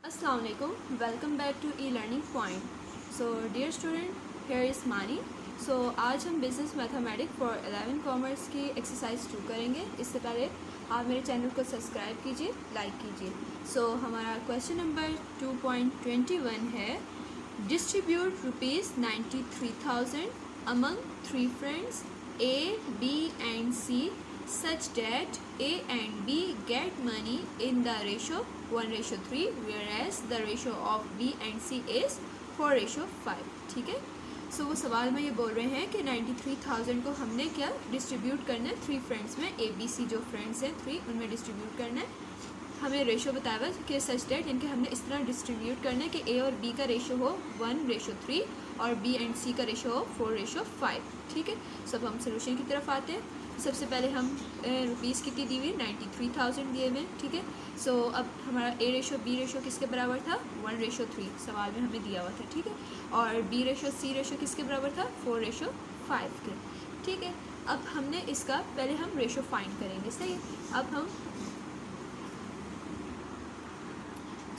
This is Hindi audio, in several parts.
Assalamu alaikum. Welcome back to e-learning point. So dear student, here is Mani. So आज हम बिजनेस मैथमेटिक्स फॉर 11 कॉमर्स की एक्सरसाइज 2 करेंगे. इससे पहले आप मेरे चैनल को सब्सक्राइब कीजिए, लाइक कीजिए. सो हमारा क्वेश्चन नंबर 2.21 है, distribute ₹93,000 among 3 friends A, B and C such that A and B get money in the ratio 1:3 whereas the ratio of B and C is 4:5. ठीक है. सो वो सवाल में ये बोल रहे हैं कि 93,000 को हमने क्या डिस्ट्रीब्यूट करना है 3 फ्रेंड्स में. A B C जो फ्रेंड्स हैं 3 उनमें डिस्ट्रीब्यूट करना है. हमें रेशो बताया हुआ है कि सच डेट इनके हमने इस तरह डिस्ट्रीब्यूट करना है कि A और B का रेशो हो 1:3 और B एंड C का रेशो हो 4:5. ठीक है. सो अब हम सोल्यूशन की तरफ आते हैं. सबसे पहले हम रुपीज़ कितनी दी हुई 93,000 दिए हुए. ठीक है. सो अब हमारा A रेशो B रेशो किसके बराबर था 1:3 सवाल में हमें दिया हुआ था. ठीक है. और B रेशो C रेशो किसके बराबर था 4:5 के. ठीक है. अब हमने इसका पहले हम रेशो फाइंड करेंगे. सही है. अब हम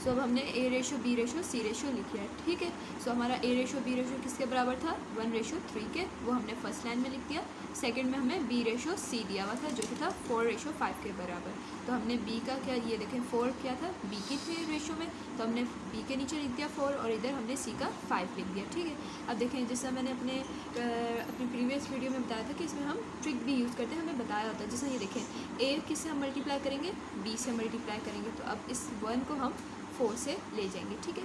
अब हमने A ratio B ratio C ratio लिखा है. ठीक है. सो हमारा A रेशो B रेशो किसके बराबर था 1:3 के, वो हमने फर्स्ट लाइन में लिख दिया. सेकंड में हमें B रेशो C दिया हुआ था जो कि था 4:5 के बराबर. तो हमने B का क्या, ये देखें 4 क्या था B की थी रेशो में, तो हमने B के नीचे लिख दिया 4 और इधर हमने C का 5 लिख दिया. ठीक है. अब देखें जैसा मैंने अपनी प्रीवियस वीडियो में बताया था कि इसमें हम ट्रिक भी यूज़ करते हैं, हमें बताया होता है. जैसे ये देखें A किससे हम मल्टीप्लाई करेंगे B से मल्टीप्लाई करेंगे, तो अब इस 1 को हम 4 से ले जाएंगे. ठीक है.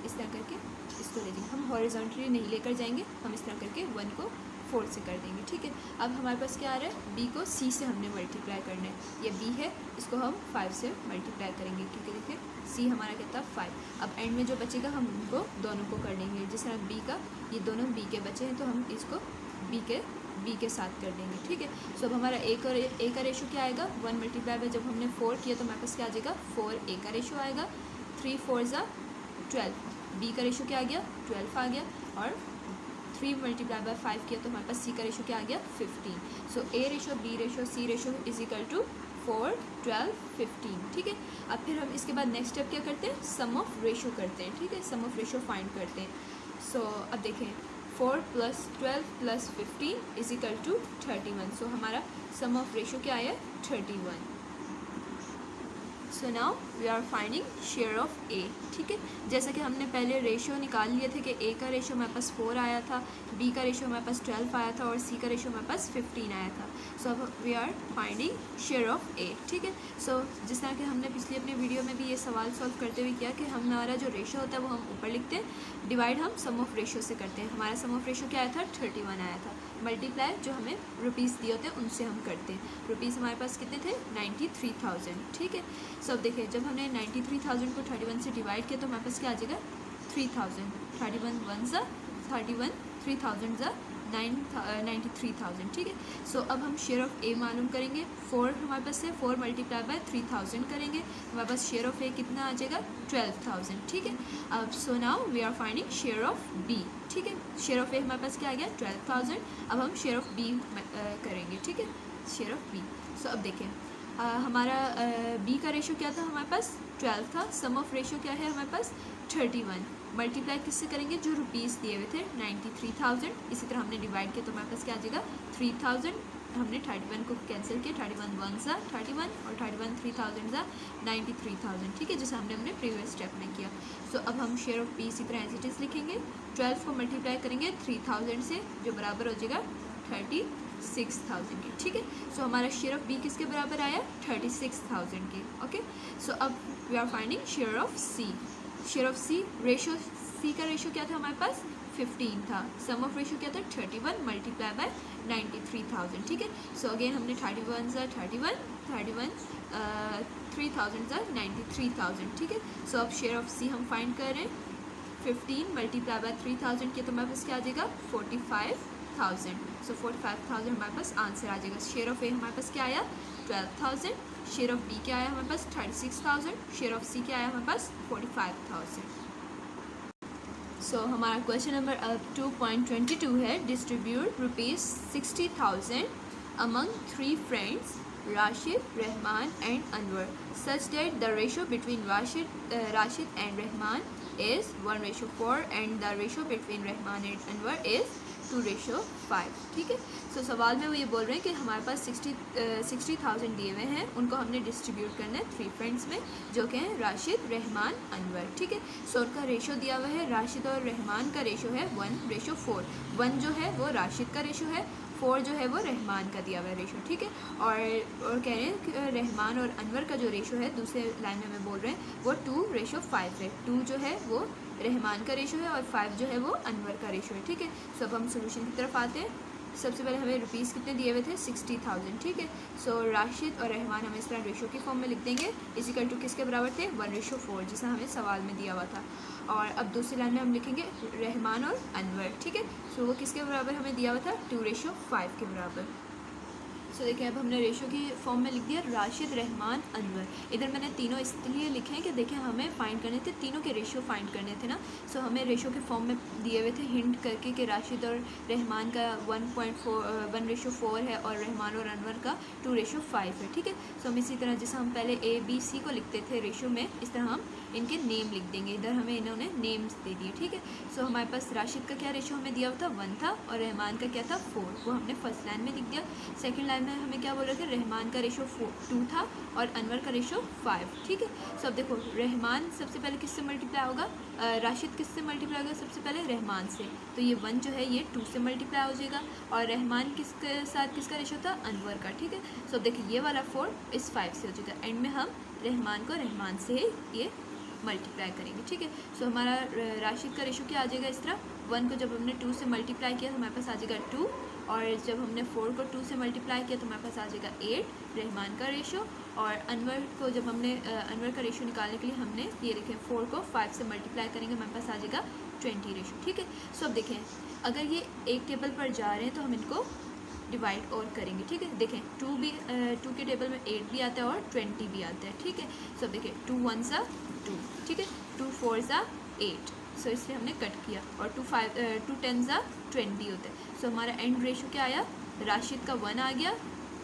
इस तरह करके इसको ले जाएंगे. हम हॉरिजॉन्टली नहीं लेकर जाएंगे, हम इस तरह करके 1 को 4 से कर देंगे. ठीक है. अब हमारे पास क्या आ रहा है B को C से हमने मल्टीप्लाई करना है. ये B है, इसको हम 5 से मल्टीप्लाई करेंगे क्योंकि देखिए C हमारा कितना 5. अब एंड में जो बचेगा हम उनको दोनों को कर देंगे. जिस तरह B का ये दोनों B के बचे हैं तो हम इसको B के साथ कर देंगे. ठीक है. सो अब हमारा A का रेशो क्या आएगा 1 मल्टीप्लाई बाय जब हमने 4 किया तो हमारे पास क्या आ जाएगा 4A का रेशो आएगा. 3 4 12. B का रेशो क्या आ गया 12 आ गया. और 3 मल्टीप्लाई बाय 5 किया तो हमारे पास C का रेशो क्या आ गया 15. So A ratio B ratio C ratio is equal to 4 12 15. ठीक है. अब फिर हम इसके बाद नेक्स्ट स्टेप क्या करते हैं सम ऑफ रेशो करते हैं. ठीक है. सम ऑफ रेशो फाइंड करते हैं. सो अब देखें 4 + 12 + 15 इज इक्वल टू 31. सो हमारा सम ऑफ रेशो क्या आया 31. So now we are finding share of A. ठीक है. जैसा कि हमने पहले रेशो निकाल लिए थे कि A का रेशो हमारे पास 4 आया था, B का रेशो हमारे पास 12 आया था और C का रेशो हमारे पास 15 आया था. सो अब we are finding share of A. ठीक है. सो जिस तरह कि हमने पिछली अपने वीडियो में भी ये सवाल सॉल्व करते हुए किया कि हमारा जो रेशो होता है वो हम ऊपर लिखते हैं, डिवाइड हम सम ऑफ रेशो से करते हैं. हमारा सम ऑफ रेशो क्या आया था 31 आया था. मल्टीप्लाई जो हमें रुपीज़ दिए होते हैं उनसे हम करते हैं. रुपीज़ हमारे पास कितने थे 93,000. ठीक है. सो अब देखिए जब हमने 93,000 को 31 से डिवाइड किया तो हमारे पास क्या आ जाएगा 3,000. 31 1 ज़ा 31 3,000 ज़ा 93,000. ठीक है. सो अब हम शेयर ऑफ A मालूम करेंगे. 4 हमारे पास है, 4 मल्टीप्लाई बाय 3,000 करेंगे, हमारे पास शेयर ऑफ A कितना आ जाएगा 12,000. ठीक है. अब so now we are finding share of B. ठीक है. शेयर ऑफ A हमारे पास क्या आ गया 12,000. अब हम शेयर ऑफ B करेंगे. ठीक है. Share of B. सो अब देखें हमारा B का रेशो क्या था हमारे पास 12 था. सम ऑफ रेशो क्या है हमारे पास 31. मल्टीप्लाई किससे करेंगे जो रुपीज़ दिए हुए थे 93,000. इसी तरह हमने डिवाइड किया तो हमारे पास क्या आ जाएगा 3,000. हमने 31 को कैंसिल किया. 31 1 ज़ा 31 और 31 3,000 ज़ा 93,000. ठीक है. जैसे हमने अपने प्रीवियस स्टेप में किया. सो अब हम शेयर ऑफ B इसी तरह एज इट इज़ लिखेंगे. 12 को मल्टीप्लाई करेंगे 3,000 से जो बराबर हो जाएगा 36,000 के. ठीक है. सो हमारा शेयर ऑफ B किसके बराबर आया 36,000 के. ओके. सो अब we are finding share of C. Share of C ratio C का रेशो क्या था हमारे पास 15 था. सम ऑफ रेशो क्या था 31 मल्टीप्लाई बाय 93,000. ठीक है. सो अगेन हमने 31 ज़ा 31 3,000 ज़ा 93,000. ठीक है. सो अब शेयर ऑफ C हम फाइंड कर रहे हैं. 15 मल्टीप्लाई बाय 3,000 किया तो हमारे पास क्या आ जाएगा 45,000. सो 45,000 हमारे पास आंसर आ जाएगा. शेयर ऑफ A हमारे पास क्या आया 12,000. शेयर ऑफ B क्या आया हमारे पास 36,000. शेयर ऑफ C क्या आया हमारे पास 45,000. सो हमारा क्वेश्चन नंबर अब 2.22 है, distribute ₹60,000 among 3 friends Rashid, Rahman and Anwar such that the ratio between Rashid and Rahman is 1:4 and the ratio between Rahman and Anwar is 2:5। ठीक है। सो सवाल में वो ये बोल रहे हैं कि हमारे पास 60,000 दिए हुए हैं, उनको हमने डिस्ट्रीब्यूट करना है 3 फ्रेंड्स में जो कि हैं राशिद, रहमान, अनवर। ठीक है। सो उनका रेशो दिया हुआ है, राशिद और रहमान का रेशो है 1:4। 1 जो है वो राशिद का रेशो है, 4 जो है वो रहमान का दिया हुआ है रेशो। ठीक है। और कह रहे हैं कि रहमान और अनवर का जो रेशो है दूसरे लाइन में हमें बोल रहे हैं वो 2:5 है। 2 जो है वो रहमान का रेशो है और 5 जो है वो अनवर का रेशो है। ठीक है। सो अब हम सोल्यूशन की तरफ आते हैं। सबसे पहले हमें रुपीज़ कितने दिए हुए थे 60,000। ठीक है। सो राशिद और रहमान हम इस तरह रेशो की फॉर्म में लिख देंगे, इक्वल टू किसके बराबर थे 1:4 जैसा हमें सवाल में दिया हुआ था। और अब दूसरी लाइन में हम लिखेंगे रहमान और अनवर। ठीक है। सो वो किसके बराबर हमें दिया हुआ था 2:5 के बराबर। सो देखिए अब हमने रेशो की फॉर्म में लिख दिया राशिद, रहमान, अनवर। इधर मैंने तीनों इसलिए लिखे हैं कि देखिए हमें फाइंड करने थे, तीनों के रेशो फाइंड करने थे ना। सो हमें रेशो के फॉर्म में दिए हुए थे हिंट करके कि राशिद और रहमान का 1:4 है और रहमान और अनवर का 2:5 है। ठीक है। सो हम इसी तरह जैसे हम पहले ABC को लिखते थे रेशो में, इस तरह हम इनके नेम लिख देंगे। इधर हमें इन्होंने नेम्स दे दिए। ठीक है। सो हमारे पास राशिद का क्या रेशो हमें दिया हुआ था 1 था और रहमान का क्या था 4, वो हमने फर्स्ट लाइन में लिख दिया। सेकंड लाइन में हमें क्या बोल रहे थे रहमान का रेशो 2 था और अनवर का रेशो 5। ठीक है। सो अब देखो रहमान सबसे पहले किससे मल्टीप्लाई होगा, राशिद किससे मल्टीप्लाई होगा सबसे पहले रहमान से, तो ये 1 जो है ये 2 से मल्टीप्लाई हो जाएगा और रहमान किसके साथ किसका रेशो था अनवर का। ठीक है। सो अब देखिए ये वाला 4 इस 5 से हो जाएगा, एंड में हम रहमान को रहमान से ही ये मल्टीप्लाई करेंगे। ठीक है। सो हमारा राशिद का रेशो क्या आ जाएगा इस तरह, 1 को जब हमने 2 से मल्टीप्लाई किया तो हमारे पास आ जाएगा 2, और जब हमने 4 को 2 से मल्टीप्लाई किया तो हमारे पास आ जाएगा 8 रहमान का रेशो, और अनवर को जब हमने अनवर का रेशो निकालने के लिए हमने ये देखें 4 को 5 से मल्टीप्लाई करेंगे, हमारे पास आ जाएगा 20 रेशो। ठीक है। सो अब देखें अगर ये एक टेबल पर जा रहे हैं तो हम इनको डिवाइड और करेंगे। ठीक है। देखें 2 के टेबल में 8 भी आता है और 20 भी आता है। ठीक है। सो देखिए 2 1 2, ठीक है, 2 4 8, सो इसलिए हमने कट किया, और 2 10 20 होता है। सो हमारा एंड रेशो क्या आया, राशिद का 1 आ गया,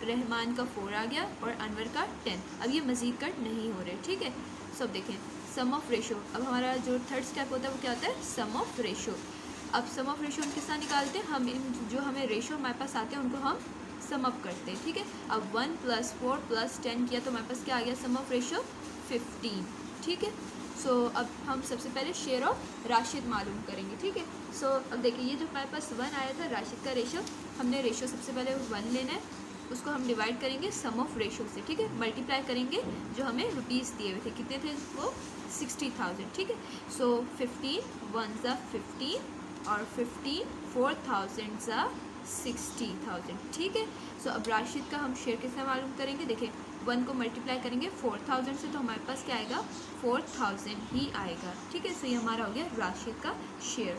रहमान का 4 आ गया और अनवर का 10। अब ये मज़ीद कट नहीं हो रहे। ठीक है। सो अब देखें सम ऑफ रेशो, अब हमारा जो थर्ड स्टेप होता है वो क्या होता है सम ऑफ रेशो। अब सम ऑफ रेशो हम किस तरह निकालते हैं, हम इन जो हमें रेशो हमारे पास आते हैं उनको हम सम अप करते हैं। ठीक है। अब 1 + 4 + 10 किया तो हमारे पास क्या आ गया सम ऑफ रेशो 15। ठीक है। सो अब हम सबसे पहले शेयर ऑफ राशिद मालूम करेंगे। ठीक है। सो अब देखिए ये जो हमारे पास 1 आया था राशिद का रेशो, हमने रेशो सबसे पहले 1 लेना है, उसको हम डिवाइड करेंगे सम ऑफ रेशो से। ठीक है। मल्टीप्लाई करेंगे जो हमें रुपीज़ दिए हुए थे, कितने थे वो 60,000। ठीक है। सो 15 1 15 और 15 4,000 60,000। ठीक है। सो अब राशिद का हम शेयर किससे मालूम करेंगे, देखिए 1 को मल्टीप्लाई करेंगे 4,000 से तो हमारे पास क्या आएगा 4,000 ही आएगा। ठीक है। सो ये हमारा हो गया राशिद का शेयर।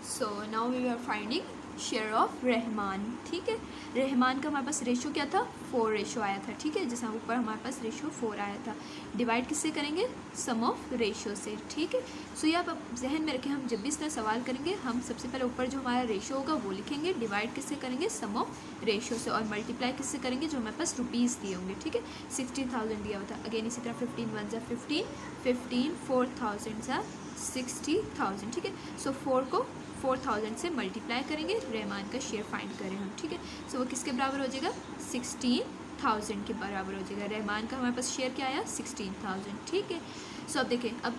So now we are finding share of Rahman. ठीक है। रहमान का हमारे पास रेशो क्या था 4 रेशो आया था। ठीक है। जैसा ऊपर हमारे पास रेशो 4 आया था, डिवाइड किससे करेंगे सम ऑफ रेशो से। ठीक है। सो ये आप जहन में रखें, हम जब भी इस तरह सवाल करेंगे हम सबसे पहले ऊपर जो हमारा रेशो होगा वो लिखेंगे, डिवाइड किससे करेंगे सम ऑफ रेशो से, और मल्टीप्लाई किससे करेंगे जो हमारे पास रुपीज़ दिए होंगे। ठीक है। 60,000 दिया हुआ था, अगेन इसी तरह 15 1 15 15 4,000 60,000। ठीक है। सो 4 को 4,000 से मल्टीप्लाई करेंगे, रहमान का शेयर फाइंड करें हम। ठीक है। सो वो किसके बराबर हो जाएगा 16,000 के बराबर हो जाएगा। रहमान का हमारे पास शेयर क्या आया 16,000। ठीक है। सो अब देखें, अब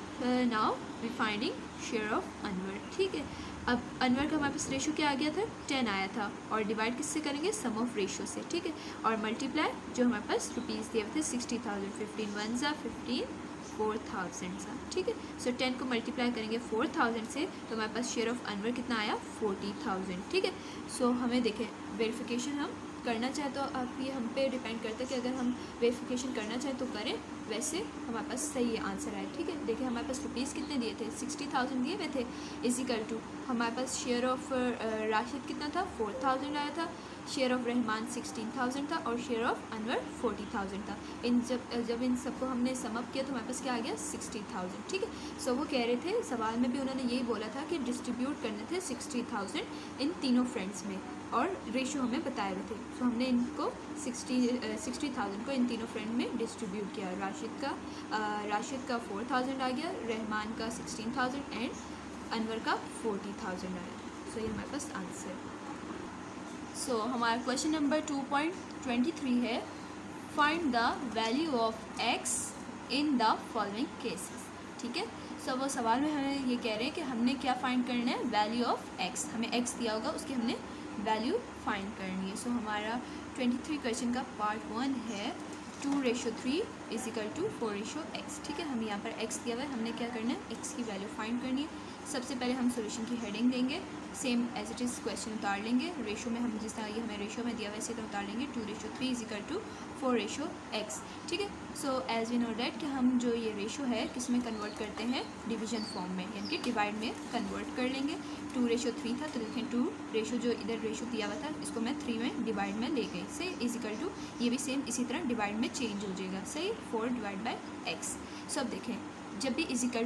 now we finding share of Anwar. ठीक है। अब अनवर का हमारे पास रेशो क्या आ गया था 10 आया था, और डिवाइड किससे करेंगे सम ऑफ रेशो से। ठीक है। और मल्टीप्लाई जो हमारे पास रुपीज़ दिए हुए थे 60,000, 15 1 15 4,000। ठीक है। सो 10 को मल्टीप्लाई करेंगे 4,000 से तो हमारे पास शेयर ऑफ अनवर कितना आया 40,000। ठीक है। सो हमें देखें वेरिफिकेशन हम करना चाहे तो आप ये हम पे डिपेंड करता है कि अगर हम वेरिफिकेशन करना चाहें तो करें, वैसे हमारे पास सही आंसर आए। ठीक है। देखिए हमारे पास रुपीज़ कितने दिए थे 60,000 दिए हुए थे, इक्वल टू हमारे पास शेयर ऑफ राशिद कितना था 4,000 आया था, शेयर ऑफ रहमान 16,000 था और शेयर ऑफ अनवर 40,000 था। इन जब इन सबको हमने समअप किया तो हमारे पास क्या आ गया 60,000। ठीक है। सो वो कह रहे थे सवाल में भी उन्होंने यही बोला था कि डिस्ट्रीब्यूट करने थे 60,000 इन तीनों फ्रेंड्स में, और रेशो हमें बताए हुए थे। सो हमने इनको 60,000 को इन तीनों फ्रेंड में डिस्ट्रीब्यूट किया। राशिद का 4,000 आ गया, रहमान का 16,000 एंड अनवर का 40,000 आया। सो ये हमारे पास आंसर। सो हमारा क्वेश्चन नंबर 2.23 है, find the value of x in the following cases. ठीक है, सो वो सवाल में हमें ये कह रहे हैं कि हमने क्या फाइंड करना है, वैल्यू ऑफ एक्स। हमें एक्स दिया होगा, उसकी हमने वैल्यू फाइंड करनी है। सो हमारा 23 क्वेश्चन का पार्ट 1 है 2:3 = 4:x। ठीक है, हमें यहाँ पर x दिया हुआ है, हमने क्या करना है, x की वैल्यू फाइंड करनी है। सबसे पहले हम सॉल्यूशन की हेडिंग देंगे, same as it is question उतार लेंगे। रेशो में हम जिस तरह ये हमें रेशो में दिया हुआ है इसी तरह उतार लेंगे। 2:3 = 4:x। ठीक है, so as we know that कि हम जो ये रेशो है किस में कन्वर्ट करते हैं, डिवीजन फॉर्म में, यानी कि डिवाइड में कन्वर्ट कर लेंगे। 2:3 था तो देखें 2 रेशो जो इधर रेशो दिया हुआ था इसको मैं 3 में डिवाइड में ले गई। से = ये भी सेम इसी तरह डिवाइड में चेंज हो जाएगा। सही, 4/x। सब देखें जब भी इस तरह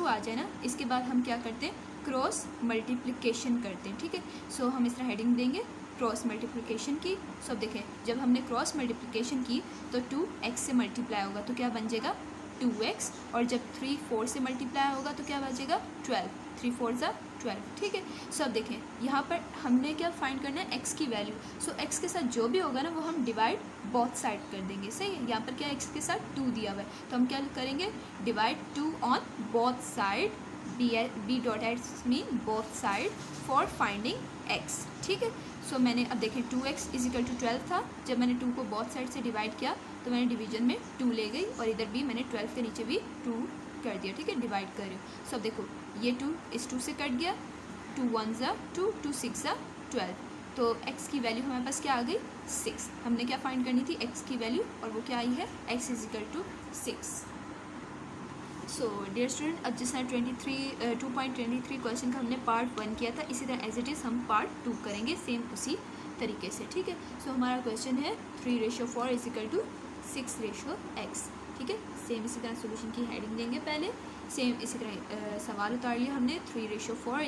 = आ जाए ना, इसके बाद हम क्या करते हैं, क्रॉस मल्टीप्लिकेशन करते हैं। ठीक है, सो हम इस तरह हेडिंग देंगे क्रॉस मल्टीप्लिकेशन की। सब देखें जब हमने क्रॉस मल्टीप्लिकेशन की तो 2x से मल्टीप्लाई होगा तो क्या बन जाएगा 2x, और जब 3 4 से मल्टीप्लाई होगा तो क्या बचेगा 12। 3 4 = 12। ठीक है, सो अब देखें यहाँ पर हमने क्या फाइंड करना है, x की वैल्यू। सो x के साथ जो भी होगा ना वो हम डिवाइड बोथ साइड कर देंगे। सही है, यहाँ पर क्या x के साथ 2 दिया हुआ है तो हम क्या करेंगे, divide 2 on both side. b.x mean both side for finding x। ठीक है, सो मैंने अब देखें 2x = 12 था, जब मैंने 2 को बोथ साइड से डिवाइड किया तो मैंने डिवीजन में 2 ले गई और इधर भी मैंने 12 के नीचे भी 2 कर दिया। ठीक है, डिवाइड कर रही हूँ। सो अब देखो ये 2 इस 2 से कट गया, 2 1 = 2, 2 6 = 12। तो x की वैल्यू हमारे पास क्या आ गई 6। हमने क्या फाइंड करनी थी, x की वैल्यू, और वो क्या आई है, x = 6। सो डियर स्टूडेंट, अब जिस तरह 2.23 क्वेश्चन का हमने पार्ट 1 किया था, इसी तरह एज इट इज़ हम पार्ट 2 करेंगे सेम उसी तरीके से। ठीक है, सो हमारा क्वेश्चन है 3:4 = 6:x। ठीक है, सेम इसी तरह सोल्यूशन की हेडिंग देंगे पहले, सेम इसी तरह सवाल उतार लिया हमने 3:4 =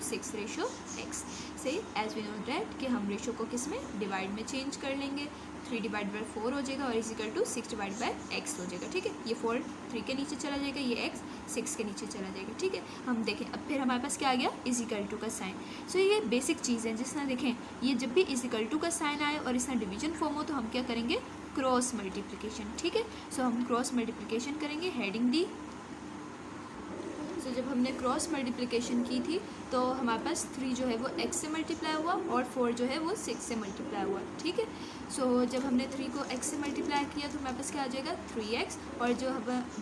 6:x। सही, एज वी नो डैट कि हम रेशो को किस में, डिवाइड में चेंज कर लेंगे। 3/4 हो जाएगा और = 6/x हो जाएगा। ठीक है, ये 4 3 के नीचे चला जाएगा, ये x 6 के नीचे चला जाएगा। ठीक है, हम देखें अब फिर हमारे पास क्या आ गया, = का साइन। सो ये बेसिक चीज़ है, जिस तरह देखें ये जब भी = का साइन आए और इस तरह डिवीजन फॉर्म हो तो हम क्या करेंगे, क्रॉस मल्टीप्लिकेशन। ठीक है, सो हम क्रॉस मल्टीप्लिकेशन करेंगे, हेडिंग दी। तो जब हमने क्रॉस मल्टीप्लिकेशन की थी तो हमारे पास 3 जो है वो x से मल्टीप्लाई हुआ और 4 जो है वो 6 से मल्टीप्लाई हुआ। ठीक है, सो जब हमने 3 को x से मल्टीप्लाई किया तो हमारे पास क्या आ जाएगा 3x, और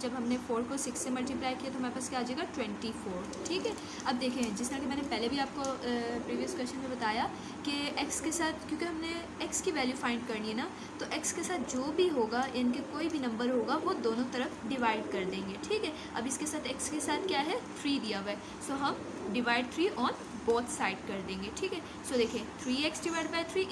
जब हमने 4 को 6 से मल्टीप्लाई किया तो हमारे पास क्या आ जाएगा 24। ठीक है, अब देखें जिस तरह कि मैंने पहले भी आपको प्रीवियस क्वेश्चन में बताया कि x के साथ, क्योंकि हमने x की वैल्यू फाइंड करनी है ना, तो x के साथ जो भी होगा, इनके कोई भी नंबर होगा वो दोनों तरफ डिवाइड कर देंगे। ठीक है, अब इसके साथ x के साथ क्या है 3 दिया हुआ है, सो हम डिवाइड 3 ऑन बोथ साइड कर देंगे। ठीक है, सो देखिए 3x / 3 =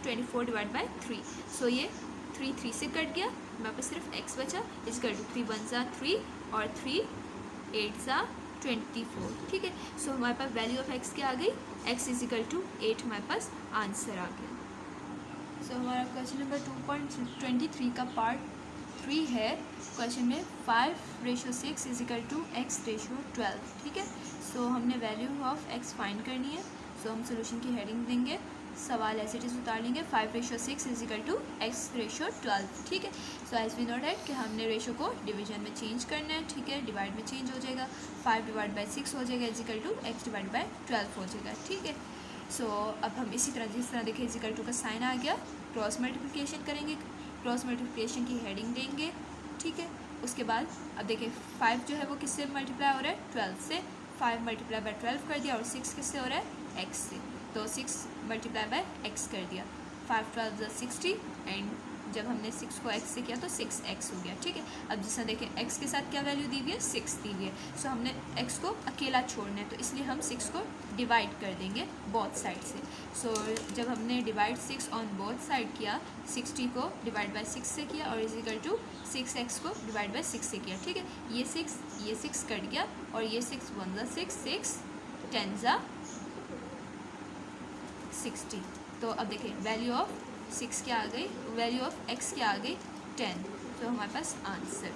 24/3। सो ये 3 3 से कट गया, हमारे पास सिर्फ x बचा, = 3 1 = 3 और 3 8 = 24। ठीक है, सो हमारे पास वैल्यू ऑफ x क्या आ गई, x = 8 हमारे पास आंसर आ गया। सो हमारा क्वेश्चन नंबर 2.23 का पार्ट 3 है। क्वेश्चन में 5:6 = x:12। ठीक है, सो हमने वैल्यू ऑफ x फाइंड करनी है। सो हम सोल्यूशन की हेडिंग देंगे, सवाल ऐसे इट इज़ उतार लेंगे 5:6 = x:12। ठीक है, so as we know that कि हमने रेशो को डिवीजन में चेंज करना है। ठीक है, डिवाइड में चेंज हो जाएगा, 5/6 हो जाएगा, = x/12 हो जाएगा। ठीक है, सो अब हम इसी तरह जिस तरह देखें = का साइन आ गया, क्रॉस मल्टीप्लिकेशन करेंगे, क्रॉस मल्टीप्लिकेशन की हेडिंग देंगे। ठीक है, उसके बाद अब देखिए 5 जो है वो किससे मल्टीप्लाई हो रहा है 12 से, 5 × 12 कर दिया, और 6 किससे हो रहा है x से, तो 6 × x कर दिया, 5 12 = 60 एंड जब हमने 6 को x से किया तो 6x हो गया। ठीक है, अब जिस तरह देखें x के साथ क्या वैल्यू दी हुई है 6 दी हुई है, सो हमने x को अकेला छोड़ना है तो इसलिए हम 6 को डिवाइड कर देंगे बोथ साइड से। सो जब हमने डिवाइड 6 ऑन बोथ साइड किया, 60 को डिवाइड बाय 6 से किया और = 6x को डिवाइड बाय 6 से किया। ठीक है, ये 6 कट गया और ये 6 1 = 6, 6 10 = 60। तो अब देखिए वैल्यू ऑफ 6 क्या आ गई, वैल्यू ऑफ x क्या आ गई 10। तो हमारे पास आंसर।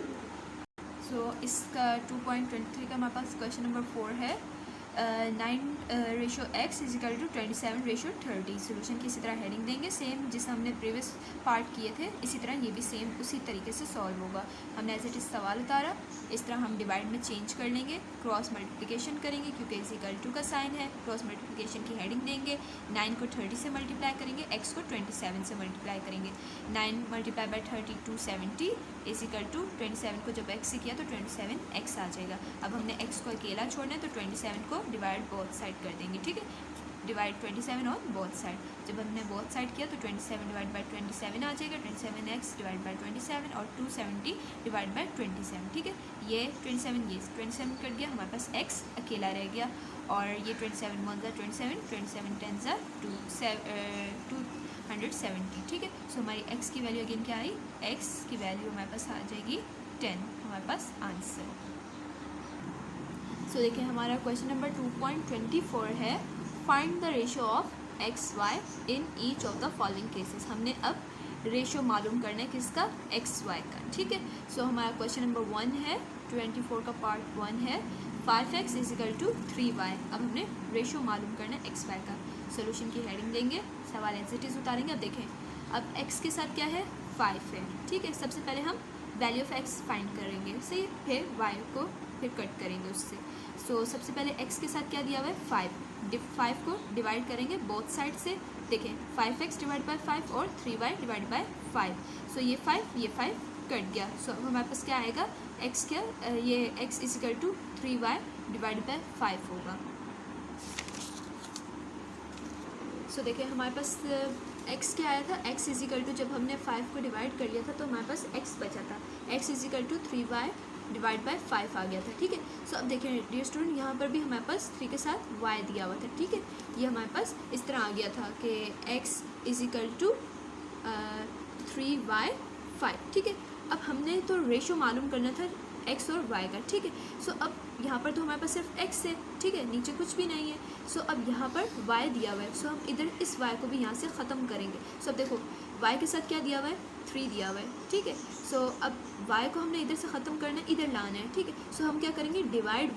सो इसका 2.23 का हमारे पास क्वेश्चन नंबर 4 है 9/x = 27/30। सोल्यूशन की इसी तरह हेडिंग देंगे, सेम जिसे हमने प्रीवियस पार्ट किए थे इसी तरह ये भी सेम उसी तरीके से सॉल्व होगा। हमने एज इट इज़ सवाल उतारा, इस तरह हम डिवाइड में चेंज कर लेंगे, क्रॉस मल्टीप्लिकेशन करेंगे क्योंकि = का साइन है, क्रॉस मल्टीप्लिकेशन की हेडिंग देंगे, 9 को 30 से मल्टीप्लाई करेंगे, x को 27 से मल्टीप्लाई करेंगे। 9 × 30 270 = 27 को जब x से किया तो 27x आ जाएगा। अब हमने x को अकेला छोड़ना है तो 27 को डिवाइड बोथ साइड कर देंगे, ठीक है, डिवाइड 27 ऑन बोथ साइड। जब हमने बोथ साइड किया तो 27 / 27 आ जाएगा, 27x / 27 और 270 / 27, ठीक है। ये 27 कट गया, हमारे पास x अकेला रह गया और ये 27 × 1 = 27, 27 × 10 = 270, ठीक है। सो हमारी x की वैल्यू अगेन क्या आई, x की वैल्यू हमारे पास आ जाएगी 10, हमारे पास आंसर। सो देखिए हमारा क्वेश्चन नंबर 2.24 है find the ratio of XY in each of the following cases. हमने अब रेशियो मालूम करना है किसका, XY का, ठीक है। सो हमारा क्वेश्चन नंबर 1 है 24 का पार्ट 1 है 5x = 3y। अब हमने रेशियो मालूम करना है XY का। सोल्यूशन की हेडिंग देंगे, सवाल एज इट इज़ उतारेंगे। अब देखें, अब x के साथ क्या है 5 है, ठीक है। सबसे पहले हम वैल्यू ऑफ x फाइंड करेंगे, सही, फिर y को फिर कट करेंगे उससे। सो सबसे पहले x के साथ क्या दिया हुआ है 5 को डिवाइड करेंगे बोथ साइड से। देखें 5x / 5 और 3y / 5। सो ये 5 कट गया। सो अब हमारे पास क्या आएगा, x क्या, ये x = 3y / 5 होगा। सो देखिए हमारे पास x क्या आया था, x = जब हमने 5 को डिवाइड कर लिया था तो हमारे पास x बचा था, x = 3y / 5 आ गया था, ठीक है। सो अब देखें डियर स्टूडेंट, यहाँ पर भी हमारे पास 3 के साथ y दिया हुआ था, ठीक है। ये हमारे पास इस तरह आ गया था कि x = 3y 5, ठीक है। अब हमने तो रेशो मालूम करना था x और y का, ठीक है। सो अब यहाँ पर तो हमारे पास सिर्फ x है, ठीक है, नीचे कुछ भी नहीं है। सो अब यहाँ पर y दिया हुआ है, सो हम इधर इस y को भी यहाँ से ख़त्म करेंगे। सो अब देखो y के साथ क्या दिया हुआ है 3 दिया हुआ है, ठीक है। सो अब y को हमने इधर से ख़त्म करना है, इधर लाना है, ठीक है। सो हम क्या करेंगे, divide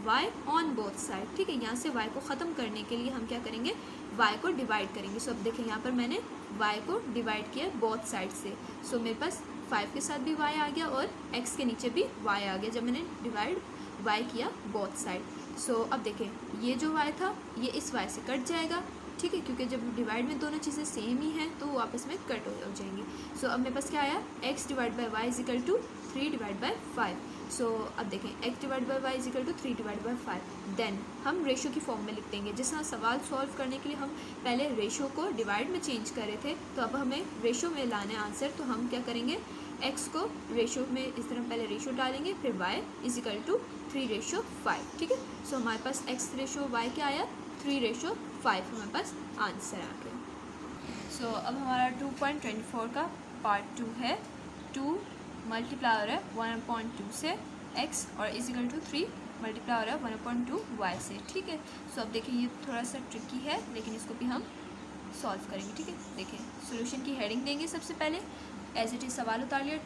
y on both side, ठीक है। यहाँ से y को ख़त्म करने के लिए हम क्या करेंगे, y को डिवाइड करेंगे। सो अब देखें यहाँ पर मैंने y को डिवाइड किया बोथ साइड से। सो मेरे पास 5 के साथ भी y आ गया और x के नीचे भी y आ गया जब मैंने डिवाइड y किया बोथ साइड। सो अब देखें ये जो y था ये इस y से कट जाएगा, ठीक है, क्योंकि जब डिवाइड में दोनों चीज़ें सेम ही हैं तो वो आपस में कट हो जाएंगी। सो अब मेरे पास क्या आया, x / y = 3 / 5। सो अब देखें x / y = 3 / 5। देन हम रेशो की फॉर्म में लिख देंगे। जिस तरह सवाल सॉल्व करने के लिए हम पहले रेशो को डिवाइड में चेंज कर रहे थे, तो अब हमें रेशो में लाना है आंसर। तो हम क्या करेंगे, x को रेशो में इस तरह पहले रेशो डालेंगे, फिर y = 3/5, ठीक है। सो हमारे पास x रेशो y क्या आया 3/5, हमारे पास आंसर आ गया। सो अब हमारा 2.24 का पार्ट 2 है 2 मल्टीप्लाई हो रहा है 1/2 से x और = 3 मल्टीप्लाई हो रहा है 1/2 y से, ठीक है। सो अब देखिए ये थोड़ा सा ट्रिकी है लेकिन इसको भी हम सॉल्व करेंगे, ठीक है। देखिए सोल्यूशन की हेडिंग देंगे सबसे पहले, एज इट इज़ सवाल उतार लिया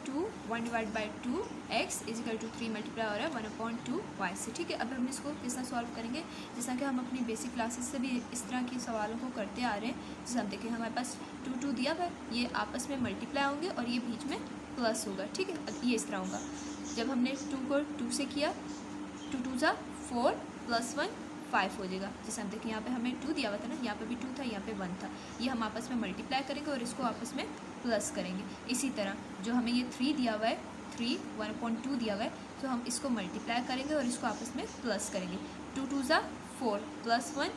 1 / 2 x = 3 मल्टीप्लाई हो रहा है 1/2 y से, ठीक है। अब हम इसको किस तरह सॉल्व करेंगे, जैसा कि हम अपनी बेसिक क्लासेस से भी इस तरह के सवालों को करते आ रहे हैं। जैसे हम देखें हमारे पास 2 दिया हुआ है, ये आपस में मल्टीप्लाई होंगे और ये बीच में प्लस होगा, ठीक है। अब ये इस तरह होगा, जब हमने 2 को 2 से किया 2 × 2 = 4 + 1 5 हो जाएगा। जैसे हम देखिए यहाँ पे हमें 2 दिया हुआ था ना, यहाँ पे भी 2 था, यहाँ पे 1 था, ये हम आपस में मल्टीप्लाई करेंगे और इसको आपस में प्लस करेंगे। इसी तरह जो हमें ये 3 दिया हुआ है 3 1/2 दिया हुआ है, तो हम इसको मल्टीप्लाई करेंगे और इसको आपस में प्लस करेंगे। 2 × 2 = 4 + 1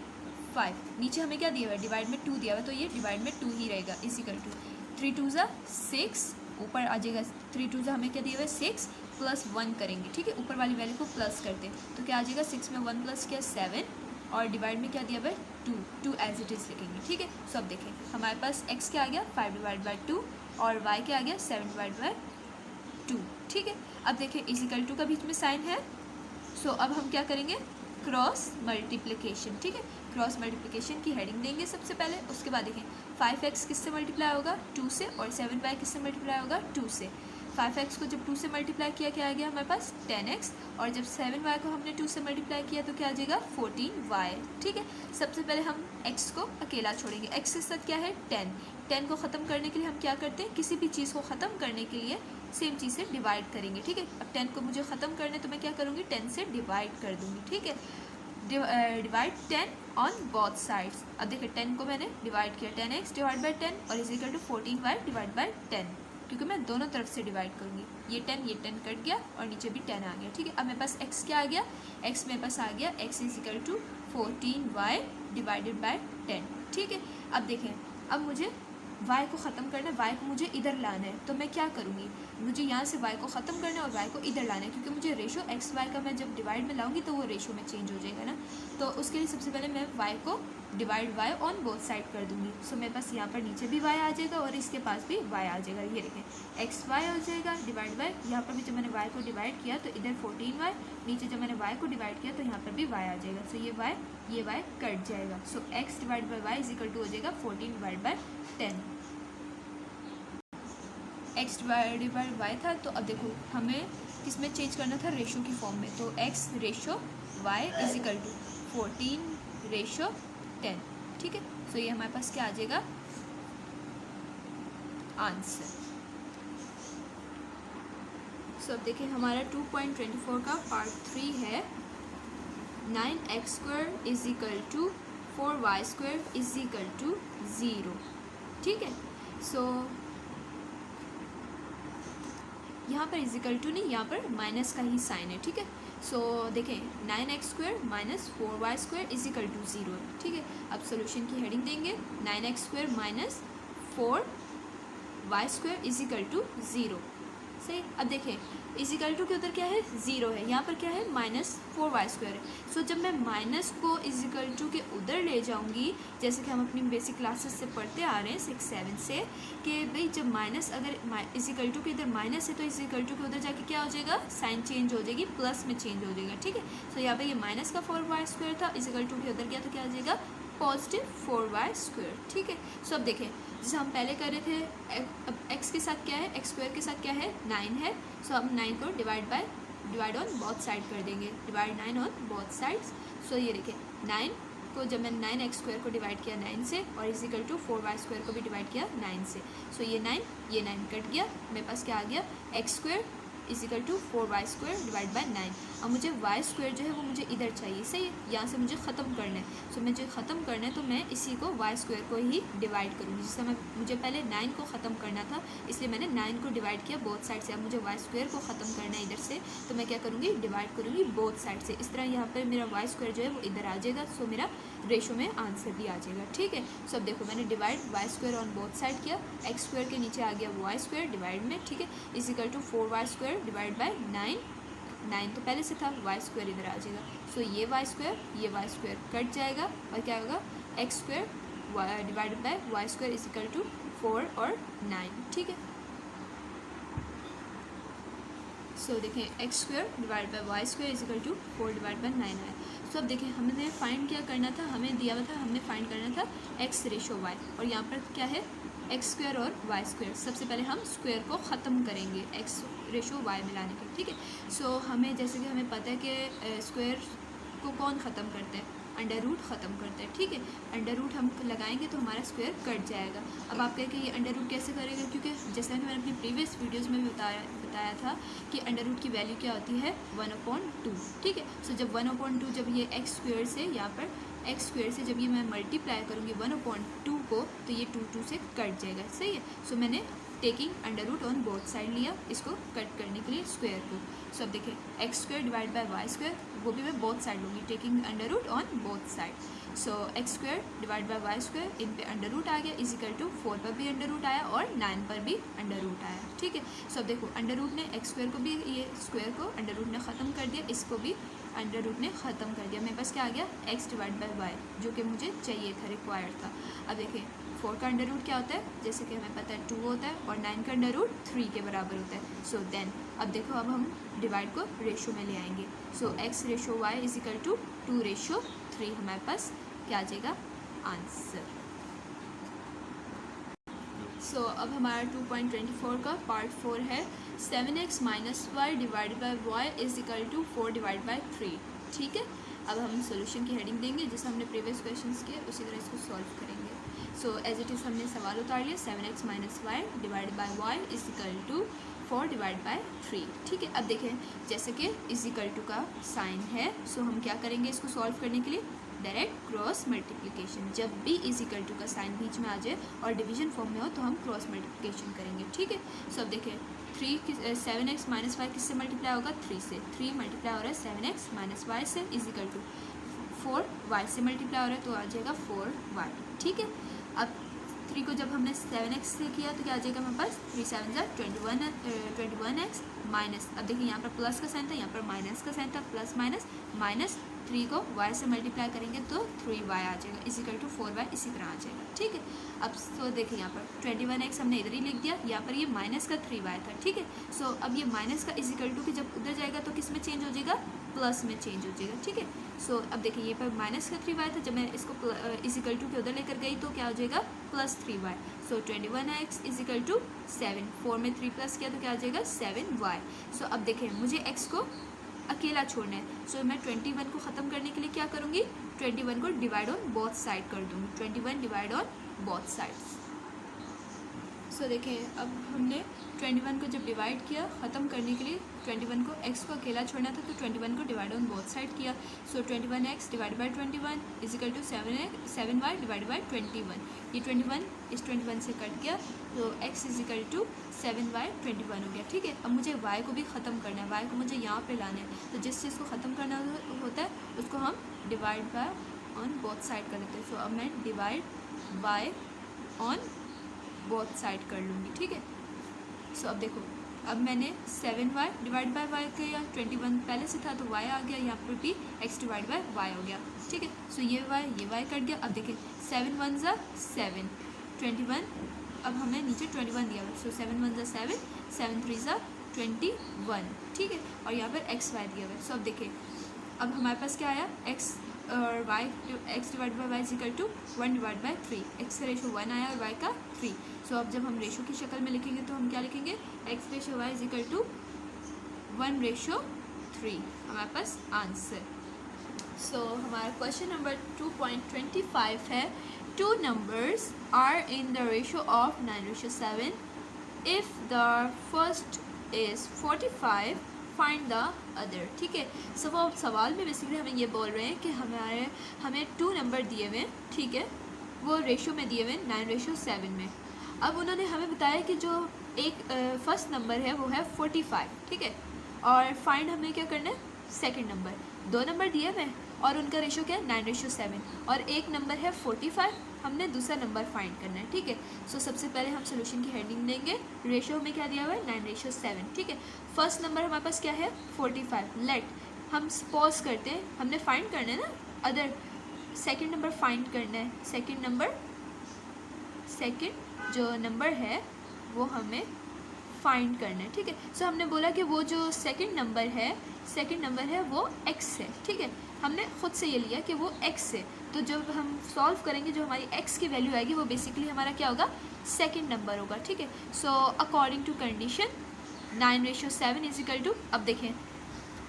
5। नीचे हमें क्या दिया हुआ है, डिवाइड में 2 दिया हुआ है, तो ये डिवाइड में 2 ही रहेगा, = 3 × 2 = 6, ऊपर आ जाएगा 3 × 2 = हमें क्या दिया हुआ है 6 + 1 करेंगे, ठीक है। ऊपर वाली वैल्यू को प्लस करते हैं तो क्या आ जाएगा, 6 में 1 प्लस किया 7 और डिवाइड में क्या दिया हुआ है 2 एज इट इज़ लिखेंगे, ठीक है। सब देखें हमारे पास x क्या आ गया 5 / 2 और y क्या आ गया 7 / 2, ठीक है। अब देखें = का बीच में साइन है। सो अब हम क्या करेंगे, क्रॉस मल्टीप्लिकेशन, ठीक है। क्रॉस मल्टीप्लिकेशन की हेडिंग देंगे सबसे पहले, उसके बाद देखें 5x किससे मल्टीप्लाई होगा 2 से, और 7y किससे मल्टीप्लाई होगा 2 से। 5x को जब 2 से मल्टीप्लाई किया क्या आ गया हमारे पास 10x, और जब 7y को हमने 2 से मल्टीप्लाई किया तो क्या आ जाएगा 14y, ठीक है। सबसे पहले हम x को अकेला छोड़ेंगे, x के साथ क्या है 10 को ख़त्म करने के लिए हम क्या करते हैं, किसी भी चीज़ को ख़त्म करने के लिए सेम चीज़ से डिवाइड करेंगे, ठीक है। अब 10 को मुझे ख़त्म करने तो मैं क्या करूँगी 10 से डिवाइड कर दूँगी, ठीक है। Divide 10 on both sides. अब देखिए 10 को मैंने डिवाइड किया 10x डिवाइड बाई 10 और is equal to 14y divide by 10, क्योंकि मैं दोनों तरफ से डिवाइड करूँगी। ये 10 कट गया और नीचे भी 10 आ गया, ठीक है। अब मेरे पास x क्या आ गया, x मेरे पास आ गया x is equal to 14y divided by 10, ठीक है। अब देखें, अब मुझे y को ख़त्म करना है, y को मुझे इधर लाना है, तो मैं क्या करूँगी, मुझे यहाँ से y को ख़त्म करना है और y को इधर लाना है, क्योंकि मुझे रेशो x y का मैं जब डिवाइड में लाऊंगी तो वो रेशो में चेंज हो जाएगा ना। तो उसके लिए सबसे पहले मैं y को divide y on both side कर दूँगी। सो मेरे पास यहाँ पर नीचे भी y आ जाएगा और इसके पास भी y आ जाएगा। ये देखें x y हो जाएगा डिवाइड बाय, यहाँ पर भी जब मैंने y को डिवाइड किया तो इधर 14y, नीचे जब मैंने y को डिवाइड किया तो यहाँ पर भी y आ जाएगा। सो ये y कट जाएगा। So x divide by y is equal to हो जाएगा 14 divide by 10। x divided by y था, तो अब देखो हमें किसमें चेंज करना था, रेशो की फॉर्म में। तो x ratio y is equal to 14 ratio 10, ठीक है। सो ये हमारे पास क्या आ जाएगा आंसर। सो अब देखिए हमारा 2.24 का पार्ट 3 है 9x² is equal to 4y² is equal to 0, ठीक है। सो यहाँ पर इजिकल टू नहीं, यहाँ पर माइनस का ही साइन है, ठीक है। सो देखें 9x² minus 4y² is equal to 0 है, ठीक है। अब सोल्यूशन की हेडिंग देंगे 9x² minus 4y² is equal to 0, सही। अब देखें इजिकल टू के उधर क्या है 0 है, यहाँ पर क्या है माइनस 4y² है। सो जब मैं माइनस को इजिकल टू के उधर ले जाऊँगी, जैसे कि हम अपनी बेसिक क्लासेस से पढ़ते आ रहे हैं 6-7 से, कि भाई जब माइनस अगर इजिकल टू के इधर माइनस है तो इजिकल टू के उधर जाके क्या हो जाएगा साइन चेंज हो जाएगी, प्लस में चेंज हो जाएगा, ठीक है। सो यहाँ पर ये माइनस का 4y² था, इजिकल टू के उधर गया तो क्या हो जाएगा पॉजिटिव 4y², ठीक है। सो अब देखें जैसे हम पहले कर रहे थे, अब x के साथ क्या है x² के साथ क्या है 9 है। सो अब 9 को डिवाइड ऑन बोथ साइड कर देंगे, डिवाइड 9 ऑन बोथ साइड्स। सो ये देखें 9 को जब मैंने 9x² को डिवाइड किया 9 से और इजिकल टू 4y² को भी डिवाइड किया 9 से। सो ये 9 कट गया, मेरे पास क्या आ गया x² is equal to 4y² divide by 9। अब मुझे y² जो है वो मुझे इधर चाहिए, सही है, यहाँ से मुझे ख़त्म करना है। सो मुझे ख़त्म करना है तो मैं इसी को y² को ही डिवाइड करूँगी, जिससे मुझे पहले 9 को ख़त्म करना था, इसलिए मैंने 9 को डिवाइड किया बोथ साइड से। अब मुझे y² को ख़त्म करना है इधर से, तो मैं क्या करूँगी डिवाइड करूँगी बोथ साइड से। इस तरह यहाँ पर मेरा y² जो है वो इधर आ जाएगा, सो मेरा रेशो में आंसर भी आ जाएगा, ठीक है। सो अब देखो मैंने divide y² on both side किया, x² के नीचे आ गया y² डिवाइड में, ठीक है, is equal to 4y² divide by 9 तो पहले से था, y² इधर आ जाएगा। सो ये y² कट जाएगा और क्या होगा x² divided by y² is equal to 4 और 9, ठीक है। सो देखें x² divide by y² is equal to 4 divide by 9 है। सो अब देखें हमने फाइंड क्या करना था, हमें दिया हुआ था हमने फाइंड करना था x रेशो y, और यहाँ पर क्या है x² और y²। सबसे पहले हम स्क्वायर को ख़त्म करेंगे x रेशो y मिलाने के, ठीक है। सो हमें जैसे कि हमें पता है कि स्क्वायर को कौन ख़त्म करता है, अंडर रूट ख़त्म करता है, ठीक है। अंडर रूट हम लगाएंगे तो हमारा स्क्वायर कट जाएगा। अब आप कहें कि ये अंडर रूट कैसे करेगा, क्योंकि जैसे मैंने अपनी प्रीवियस वीडियोस में भी बताया था कि अंडर रूट की वैल्यू क्या होती है 1/2, ठीक है। सो जब 1/2 जब ये x² से यहाँ पर x² से जब ये मैं मल्टीप्लाई करूँगी 1/2 को, तो ये 2 से कट जाएगा, सही है। सो मैंने taking under root on both side लिया इसको कट करने के लिए स्क्वायर को। सो अब देखिए x² डिवाइड बाई y², वो भी मैं बोथ साइड लूँगी, taking under root on both side. So x² divide by y², इन पे अंडर रूट आ गया, इजिकल टू 4 पर भी अंडर रूट आया और 9 पर भी अंडर रूट आया, ठीक है। सो अब देखो अंडर रूट ने x² को भी, ये स्क्वायर को अंडर रूट ने ख़त्म कर दिया, इसको भी अंडर रूट ने ख़त्म कर दिया। मेरे पास क्या आ गया x डिवाइड बाई y, जो कि मुझे चाहिए था, रिक्वायर्ड था। अब देखिए 4 का अंडर रूट क्या होता है, जैसे कि हमें पता है 2 होता है, और 9 का अंडर रूट 3 के बराबर होता है। सो देन अब देखो अब हम डिवाइड को रेशो में ले आएंगे। So x ratio y is equal to 2:3 हमारे पास क्या आ जाएगा आंसर। सो अब हमारा 2.24 का पार्ट 4 है 7x minus y divide by y is equal to 4 divide by 3। ठीक है, अब हम सोल्यूशन की हेडिंग देंगे जैसे हमने प्रीवियस क्वेश्चंस किए उसी तरह इसको सॉल्व करेंगे। सो एज इट इज़ हमने सवाल उतार लिया 7x minus y divide by y is equal to 4 divide by 3। ठीक है, अब देखें जैसे कि इज इक्वल टू का साइन है, सो हम क्या करेंगे इसको सॉल्व करने के लिए डायरेक्ट क्रॉस मल्टीप्लिकेशन। जब भी इज इक्वल टू का साइन बीच में आ जाए और डिवीजन फॉर्म में हो तो हम क्रॉस मल्टीप्लिकेशन करेंगे। ठीक है, सो अब देखें 7x माइनस वाई किससे मल्टीप्लाई होगा 3 से। 3 मल्टीप्लाई हो रहा है 7x माइनस वाई से इज इक्वल टू 4y से मल्टीप्लाई हो रहा है तो आ जाएगा 4y। ठीक है, अब 3 को जब हमने 7x से किया तो क्या आ जाएगा हमारे पास 3 7 21x माइनस, अब देखिए यहाँ पर प्लस का साइन था यहाँ पर माइनस का साइन था, प्लस माइनस माइनस 3 को y से मल्टीप्लाई करेंगे तो 3y आ जाएगा इज इक्वल टू 4y इसी तरह आ जाएगा। ठीक है, अब तो देखिए यहाँ पर 21x हमने इधर ही लिख दिया, यहाँ पर ये माइनस का 3y था। ठीक है, सो अब ये माइनस का इज इक्वल टू कि जब उधर जाएगा तो किस में चेंज हो जाएगा प्लस में चेंज हो जाएगा। ठीक है, सो अब देखिए ये पर माइनस का 3y था, जब मैं इसको इज इक्वल टू के उधर लेकर गई तो क्या हो जाएगा plus 3y। So 21x is equal to 7, 4 में 3 प्लस किया तो क्या आ जाएगा 7y। सो अब देखें मुझे x को अकेला छोड़ना है, सो मैं 21 को ख़त्म करने के लिए क्या करूँगी 21 को डिवाइड ऑन बोथ साइड कर दूँगी, 21 डिवाइड ऑन बोथ साइड्स। सो देखें अब हमने 21 को जब डिवाइड किया ख़त्म करने के लिए 21 को x को अकेला छोड़ना था तो 21 को डिवाइड ऑन बोथ साइड किया। So 21x divide by 21 is equal to 7y divide by 21। ये 21 इस 21 से कट गया तो x is equal to 7y 21 हो गया। ठीक है, अब मुझे y को भी ख़त्म करना है, y को मुझे यहाँ पे लाना है, तो जिस चीज़ को ख़त्म करना होता है उसको हम divide by on both side कर लेते हैं। सो अब मैं divide by on both side कर लूँगी। ठीक है, सो अब देखो अब मैंने 7y डिवाइड बाय y किया, 21 पहले से था तो y आ गया, यहाँ पर भी x डिवाइड बाय y हो गया। ठीक है, सो ये y कट गया। अब देखिए 7 1 ज़ा 7 21, अब हमें नीचे 21 दिया हुआ, सो 7 1 ज़ा 7 7 3 ज़ा 21। ठीक है, और यहाँ पर x y दिया हुआ है। सो अब देखिए अब हमारे पास क्या आया x और y x divide by y is equal to 1 divide by 3, x का रेशो 1 आया और y का 3। सो अब जब हम रेशो की शक्ल में लिखेंगे तो हम क्या लिखेंगे x ratio y is equal to 1:3 हमारे पास आंसर। सो हमारा क्वेश्चन नंबर 2.25 है 2 numbers are in the ratio of 9:7 if the first is 45 find the other. ठीक है, सवाल में बेसिकली हमें ये बोल रहे हैं कि हमें 2 नंबर दिए हुए हैं, ठीक है, वो रेशो में दिए हुए हैं 9:7 में। अब उन्होंने हमें बताया कि जो एक फर्स्ट नंबर है वो है 45, ठीक है, और फाइंड हमें क्या करना है सेकंड नंबर। 2 नंबर दिए हुए हैं और उनका रेशो क्या है 9:7, और एक नंबर है 45, हमने दूसरा नंबर फाइंड करना है। ठीक है, सो सबसे पहले हम सोल्यूशन की हेडिंग देंगे, रेशो में क्या दिया हुआ है 9:7। ठीक है, फर्स्ट नंबर हमारे पास क्या है 45। लेट हम सपोज करते हैं हमने फाइंड करना है ना अदर, सेकंड नंबर फाइंड करना है। सेकंड जो नंबर है वो हमें फाइंड करना है। ठीक है, सो हमने बोला कि वो जो सेकंड नंबर है वो x है। ठीक है, हमने खुद से ये लिया कि वो x है, तो जब हम सॉल्व करेंगे जो हमारी x की वैल्यू आएगी वो बेसिकली हमारा क्या होगा सेकंड नंबर होगा। ठीक है, so according to condition 9:7 is equal to, अब देखें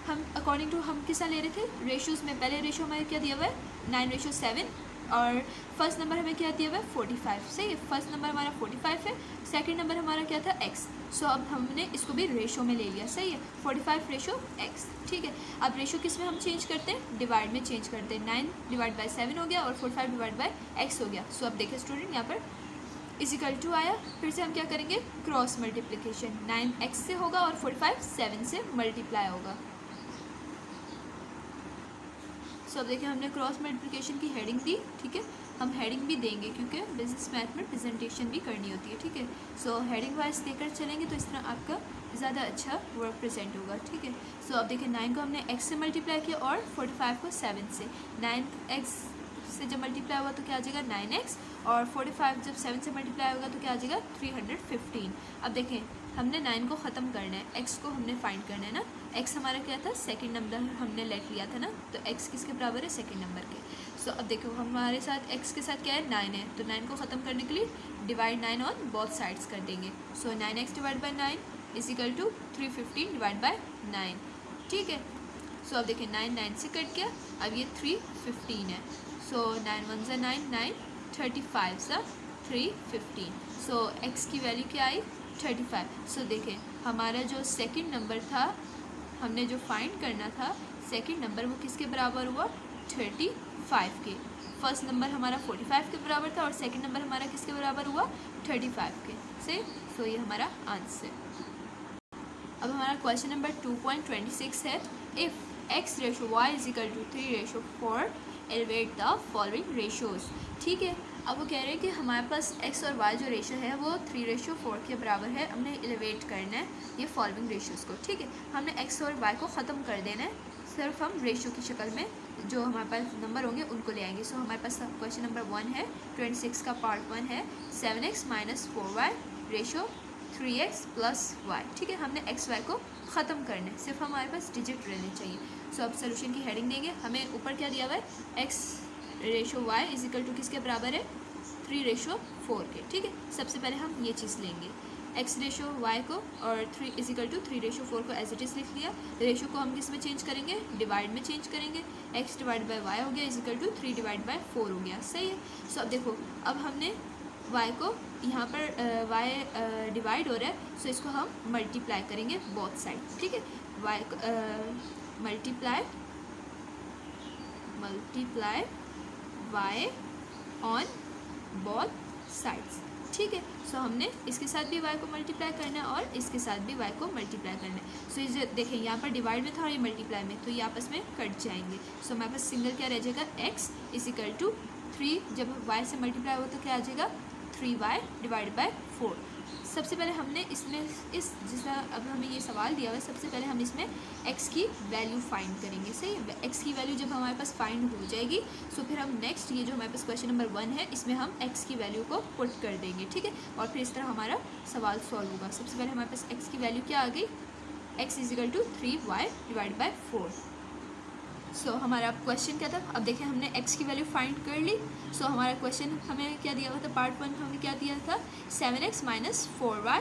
हम अकॉर्डिंग टू हम किसा ले रहे थे रेशोज़ में, पहले रेशो में क्या दिया हुआ है 9:7 और फर्स्ट नंबर हमें क्या दिया हुआ है 45। सही है, फर्स्ट नंबर हमारा 45 है, सेकंड नंबर हमारा क्या था x। सो अब हमने इसको भी रेशो में ले लिया। सही है, 45 रेशो x। ठीक है, अब रेशो किस में हम चेंज करते हैं डिवाइड में चेंज करते हैं। 9/7 हो गया और 45 डिवाइड बाई x हो गया। सो अब देखिए स्टूडेंट यहाँ पर इज इक्वल टू आया, फिर से हम क्या करेंगे क्रॉस मल्टीप्लिकेशन, 9x से होगा और 45 7 से मल्टीप्लाई होगा। सो अब देखिए हमने क्रॉस मल्टीप्लिकेशन की हेडिंग दी। ठीक है, हम हेडिंग भी देंगे क्योंकि बिजनेस मैथ में प्रेजेंटेशन भी करनी होती है। ठीक है, सो हेडिंग वाइज देकर चलेंगे तो इस तरह आपका ज़्यादा अच्छा वर्क प्रेजेंट होगा। ठीक है, सो अब देखिए 9 को हमने x से मल्टीप्लाई किया और 45 को 7 से। 9x से जब मल्टीप्लाई हुआ तो क्या आ जाएगा 9x, और 45 जब 7 से मल्टीप्लाई होगा तो क्या आ जाएगा 315। अब देखें हमने 9 को ख़त्म करना है, x को हमने फाइंड करना है ना। x हमारा क्या था, सेकंड नंबर हमने लेट लिया था ना, तो x किसके बराबर है, सेकंड नंबर के। सो अब देखो हमारे साथ x के साथ क्या है, 9 है, तो 9 को ख़त्म करने के लिए डिवाइड 9 ऑन बोथ साइड्स कर देंगे। So 9x divide by 9 is equal to 315 divide by 9, ठीक है। सो अब देखिए 9 9 से कट गया, अब ये 315 है। सो 9 1 ज़ा 9 9, 35 ज़ा 315। सो x की वैल्यू क्या आई, 35। सो देखें हमारा जो सेकंड नंबर था, हमने जो फाइंड करना था सेकंड नंबर, वो किसके बराबर हुआ, 35 के। फर्स्ट नंबर हमारा 45 के बराबर था और सेकंड नंबर हमारा किसके बराबर हुआ, 35 के से। सो ये हमारा आंसर। अब हमारा क्वेश्चन नंबर 2.26 है, if x ratio y is equal to 3:4 elevate the following ratios, ठीक है। अब वो कह रहे हैं कि हमारे पास x और y जो रेशो है वो 3:4 के बराबर है, हमने एलिवेट करना है ये फॉलोइंग रेशोज़ को, ठीक है। हमने x और y को ख़त्म कर देना है, सिर्फ हम रेशो की शक्ल में जो हमारे पास नंबर होंगे उनको ले आएंगे। सो हमारे पास क्वेश्चन नंबर 1 है, 26 का पार्ट 1 है, 7x - 4y ratio 3x + y, ठीक है। हमने x y को ख़त्म करना है, सिर्फ हमारे पास डिजिट रहने चाहिए। सो अब सोल्यूशन की हेडिंग देंगे, हमें ऊपर क्या दिया हुआ है, x ratio y is equal to किसके बराबर है, 3:4 के, ठीक है। सबसे पहले हम ये चीज़ लेंगे, x रेशो y को और 3 इज इक्वल टू 3:4 को एज इट इज़ लिख लिया। रेशो को हम किस में चेंज करेंगे, डिवाइड में चेंज करेंगे। x डिवाइड बाई y हो गया is equal to 3 divide by 4 हो गया, सही है। सो अब देखो अब हमने y को यहाँ पर y डिवाइड हो रहा है, सो इसको हम मल्टीप्लाई करेंगे बोथ साइड, ठीक है। y multiply y on both sides, ठीक है। सो हमने इसके साथ भी y को मल्टीप्लाई करना है और इसके साथ भी y को मल्टीप्लाई करना है। सो इसे देखें यहाँ पर डिवाइड में था और ये मल्टीप्लाई में, तो ये आपस में कट जाएंगे। सो हमारे पास सिंगल क्या रह जाएगा, x इज इक्वल टू 3, जब y से मल्टीप्लाई हो तो क्या आ जाएगा, 3y डिवाइड बाई 4। सबसे पहले हमने इसमें जिस अब हमें ये सवाल दिया हुआ है, सबसे पहले हम इसमें x की वैल्यू फाइंड करेंगे, सही है। x की वैल्यू जब हमारे पास फाइंड हो जाएगी, सो फिर हम नेक्स्ट ये जो हमारे पास क्वेश्चन नंबर 1 है, इसमें हम x की वैल्यू को पुट कर देंगे, ठीक है। और फिर इस तरह हमारा सवाल सॉल्व होगा। सबसे पहले हमारे पास x की वैल्यू क्या आ गई, x is equal to 3y divide by 4। So हमारा क्वेश्चन क्या था, अब देखें हमने x की वैल्यू फाइंड कर ली। सो हमारा क्वेश्चन हमें क्या दिया हुआ था, पार्ट 1 हमें क्या दिया था, 7x - 4y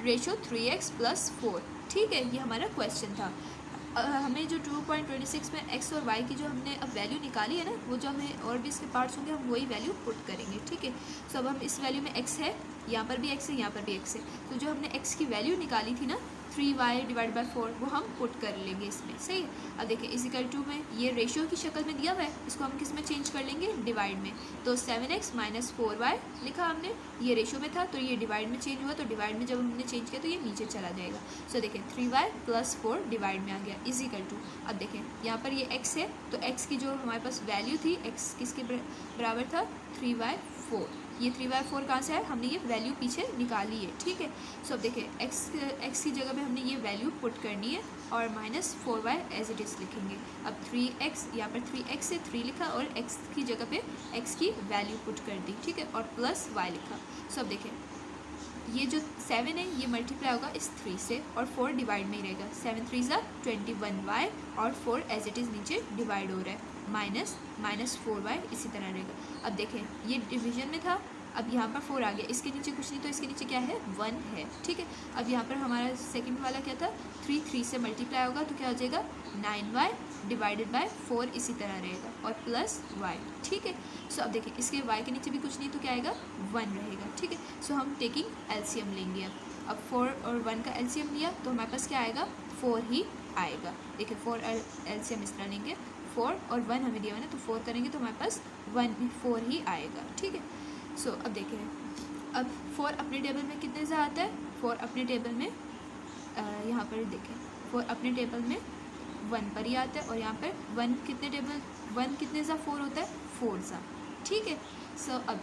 रेशो 3x + 4, ठीक है। ये हमारा क्वेश्चन था। हमें जो 2.26 में x और y की जो हमने अब वैल्यू निकाली है ना, वो जो हमें और भी इसके पार्ट्स होंगे हम वही वैल्यू पुट करेंगे, ठीक है। सो अब हम इस वैल्यू में x है, यहाँ पर भी x है, यहाँ पर भी x है, तो जो हमने x की वैल्यू निकाली थी ना 3y डिवाइड बाई 4, वो हम पुट कर लेंगे इसमें, सही है। अब देखिए इज इक्वल टू में ये रेशियो की शक्ल में दिया हुआ है, इसको हम किस में चेंज कर लेंगे, डिवाइड में। तो 7x - 4y लिखा हमने, ये रेशियो में था तो ये डिवाइड में चेंज हुआ, तो डिवाइड में जब हमने चेंज किया तो ये नीचे चला जाएगा। सो देखिए 3y + 4 डिवाइड में आ गया इज इक्वल टू, अब देखें यहाँ पर ये x है, तो x की जो हमारे पास वैल्यू थी, x किसके बराबर था, 3/4। ये 3/4 कहाँ से है, हमने ये वैल्यू पीछे निकाली है, ठीक है। सो अब देखिए x की जगह पे हमने ये वैल्यू पुट करनी है और -4y एज इट इज़ लिखेंगे। अब 3x, यहाँ पर 3x से 3 लिखा और x की जगह पे x की वैल्यू पुट कर दी, ठीक है, और +y लिखा। सो अब देखिए ये जो 7 है ये मल्टीप्लाई होगा इस 3 से और 4 डिवाइड में ही रहेगा। 7 3 ज़ा 21y और 4 एज इट इज़ नीचे डिवाइड हो रहा है, -4y इसी तरह रहेगा। अब देखें ये डिवीजन में था, अब यहाँ पर 4 आ गया, इसके नीचे कुछ नहीं, तो इसके नीचे क्या है, 1 है, ठीक है। अब यहाँ पर हमारा सेकंड वाला क्या था, 3 से मल्टीप्लाई होगा तो क्या हो जाएगा, 9y डिवाइडेड बाय 4 इसी तरह रहेगा और +y, ठीक है। सो अब देखिए इसके y के नीचे भी कुछ नहीं तो क्या आएगा, 1 रहेगा, ठीक है। सो हम टेकिंग एलसीएम लेंगे। अब 4 और 1 का एलसीएम लिया तो हमारे पास क्या आएगा, 4 ही आएगा। देखिए 4 एलसीएम इस तरह लेंगे, 4 और 1 हमें दिया हुआ है ना, तो 4 करेंगे तो हमारे पास 4 ही आएगा, ठीक है। सो अब देखिए अब 4 अपने टेबल में कितने से आता है, 4 अपने टेबल में यहाँ पर देखें 4 अपने टेबल में 1 पर ही आता है और यहाँ पर 1 कितने सा 4 होता है, 4 सा, ठीक है। सो अब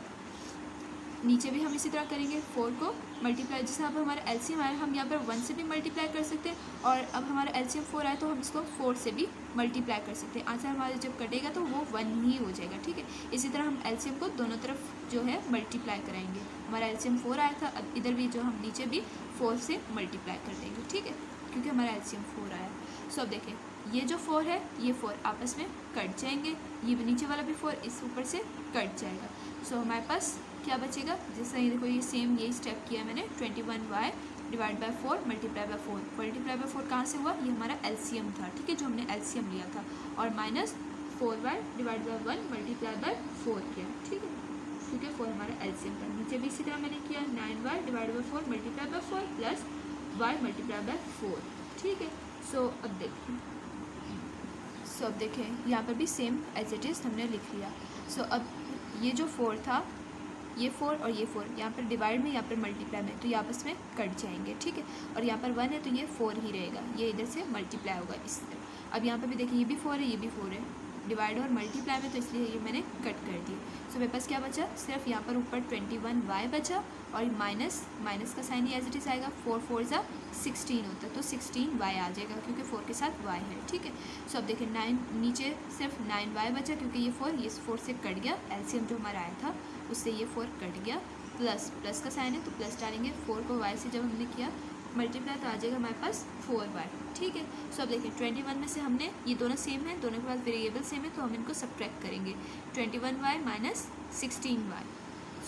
नीचे भी हम इसी तरह करेंगे, 4 को मल्टीप्लाई, जैसे अब हमारा एलसीएम आया हम यहाँ पर 1 से भी मल्टीप्लाई कर सकते हैं और अब हमारा एलसीएम 4 आया तो हम इसको 4 से भी मल्टीप्लाई कर सकते हैं। आंसर हमारा जब कटेगा तो वो 1 ही हो जाएगा, ठीक है। इसी तरह हम एलसीएम को दोनों तरफ जो है मल्टीप्लाई कराएंगे। हमारा एलसीएम 4 आया था, अब इधर भी जो हम नीचे भी 4 से मल्टीप्लाई कर देंगे, ठीक है, क्योंकि हमारा एलसीएम 4 आया। सो अब देखें ये जो 4 है ये 4 आपस में कट जाएंगे, ये भी नीचे वाला भी 4 इस ऊपर से कट जाएगा। सो हमारे पास क्या बचेगा, जैसे ये देखो ये सेम यही स्टेप किया मैंने, 21y divide by 4 multiply by 4, multiply by 4 कहाँ से हुआ, ये हमारा एलसीएम था, ठीक है, जो हमने एलसीएम लिया था, और minus 4y divide by 1 multiply by 4 किया, ठीक है, क्योंकि 4 हमारा एलसीएम था। नीचे भी इसी तरह मैंने किया 9y divide by 4 multiply by 4 plus y multiply by 4, ठीक है। सो अब देखें यहाँ पर भी सेम एज इट इज़ हमने लिख लिया। सो अब ये जो 4 था, ये 4 और ये 4 यहाँ पर डिवाइड में, यहाँ पर मल्टीप्लाई में, तो ये आपस में कट जाएंगे, ठीक है, और यहाँ पर 1 है तो ये 4 ही रहेगा, ये इधर से मल्टीप्लाई होगा इससे। अब यहाँ पर भी देखिए ये भी 4 है, ये भी 4 है, डिवाइड और मल्टीप्लाई में, तो इसलिए ये मैंने कट कर दिया। सो मेरे पास क्या बचा, सिर्फ यहाँ पर ऊपर 21y बचा, और माइनस का साइन ही एज इट इज़ आएगा, 4 4 ज़ा 16 होता है, तो 16y आ जाएगा क्योंकि 4 के साथ y है, ठीक है। सो अब देखिए 9 नीचे सिर्फ 9y बचा, क्योंकि ये 4 से कट गया, एलसीएम जो हमारा आया था उससे ये 4 कट गया, प्लस का साइन है तो प्लस डालेंगे, 4 को y से जब हमने किया मल्टीप्लाई तो आ जाएगा हमारे पास 4y, ठीक है। सो अब देखिए 21 में से हमने, ये दोनों सेम है, दोनों के पास वेरिएबल सेम है, तो हम इनको सब्ट्रैक्ट करेंगे, 21y माइनस 16y,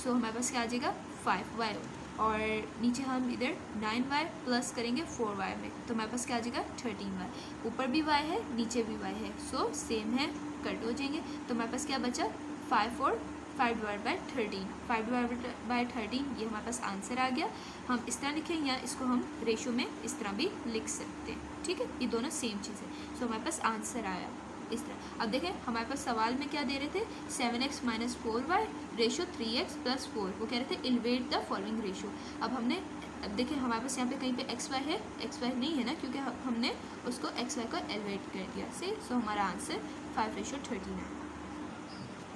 सो हमारे पास क्या आ जाएगा 5y, और नीचे हम इधर 9y प्लस करेंगे 4y में, तो हमारे पास क्या आ जाएगा 13y, ऊपर भी y है नीचे भी y है, सो सेम है, कट हो जाएंगे, तो हमारे पास क्या बचा 5 और 5 डिवाइड बाई 13, 5 डिवाइड बाई 13, ये हमारे पास आंसर आ गया। हम इस तरह लिखें या इसको हम रेशो में इस तरह भी लिख सकते हैं, ठीक है, ये दोनों सेम चीज़ है। सो हमारे पास आंसर आया इस तरह। अब देखें हमारे पास सवाल में क्या दे रहे थे, 7x minus 4y ratio 3x plus 4, वो कह रहे थे इलवेट द फॉलोइंग रेशो। अब देखिए हमारे पास यहाँ पे कहीं पे xy है, xy नहीं है ना, क्योंकि हमने उसको xy को एलिवेट कर दिया से, सो हमारा आंसर 5:13 है।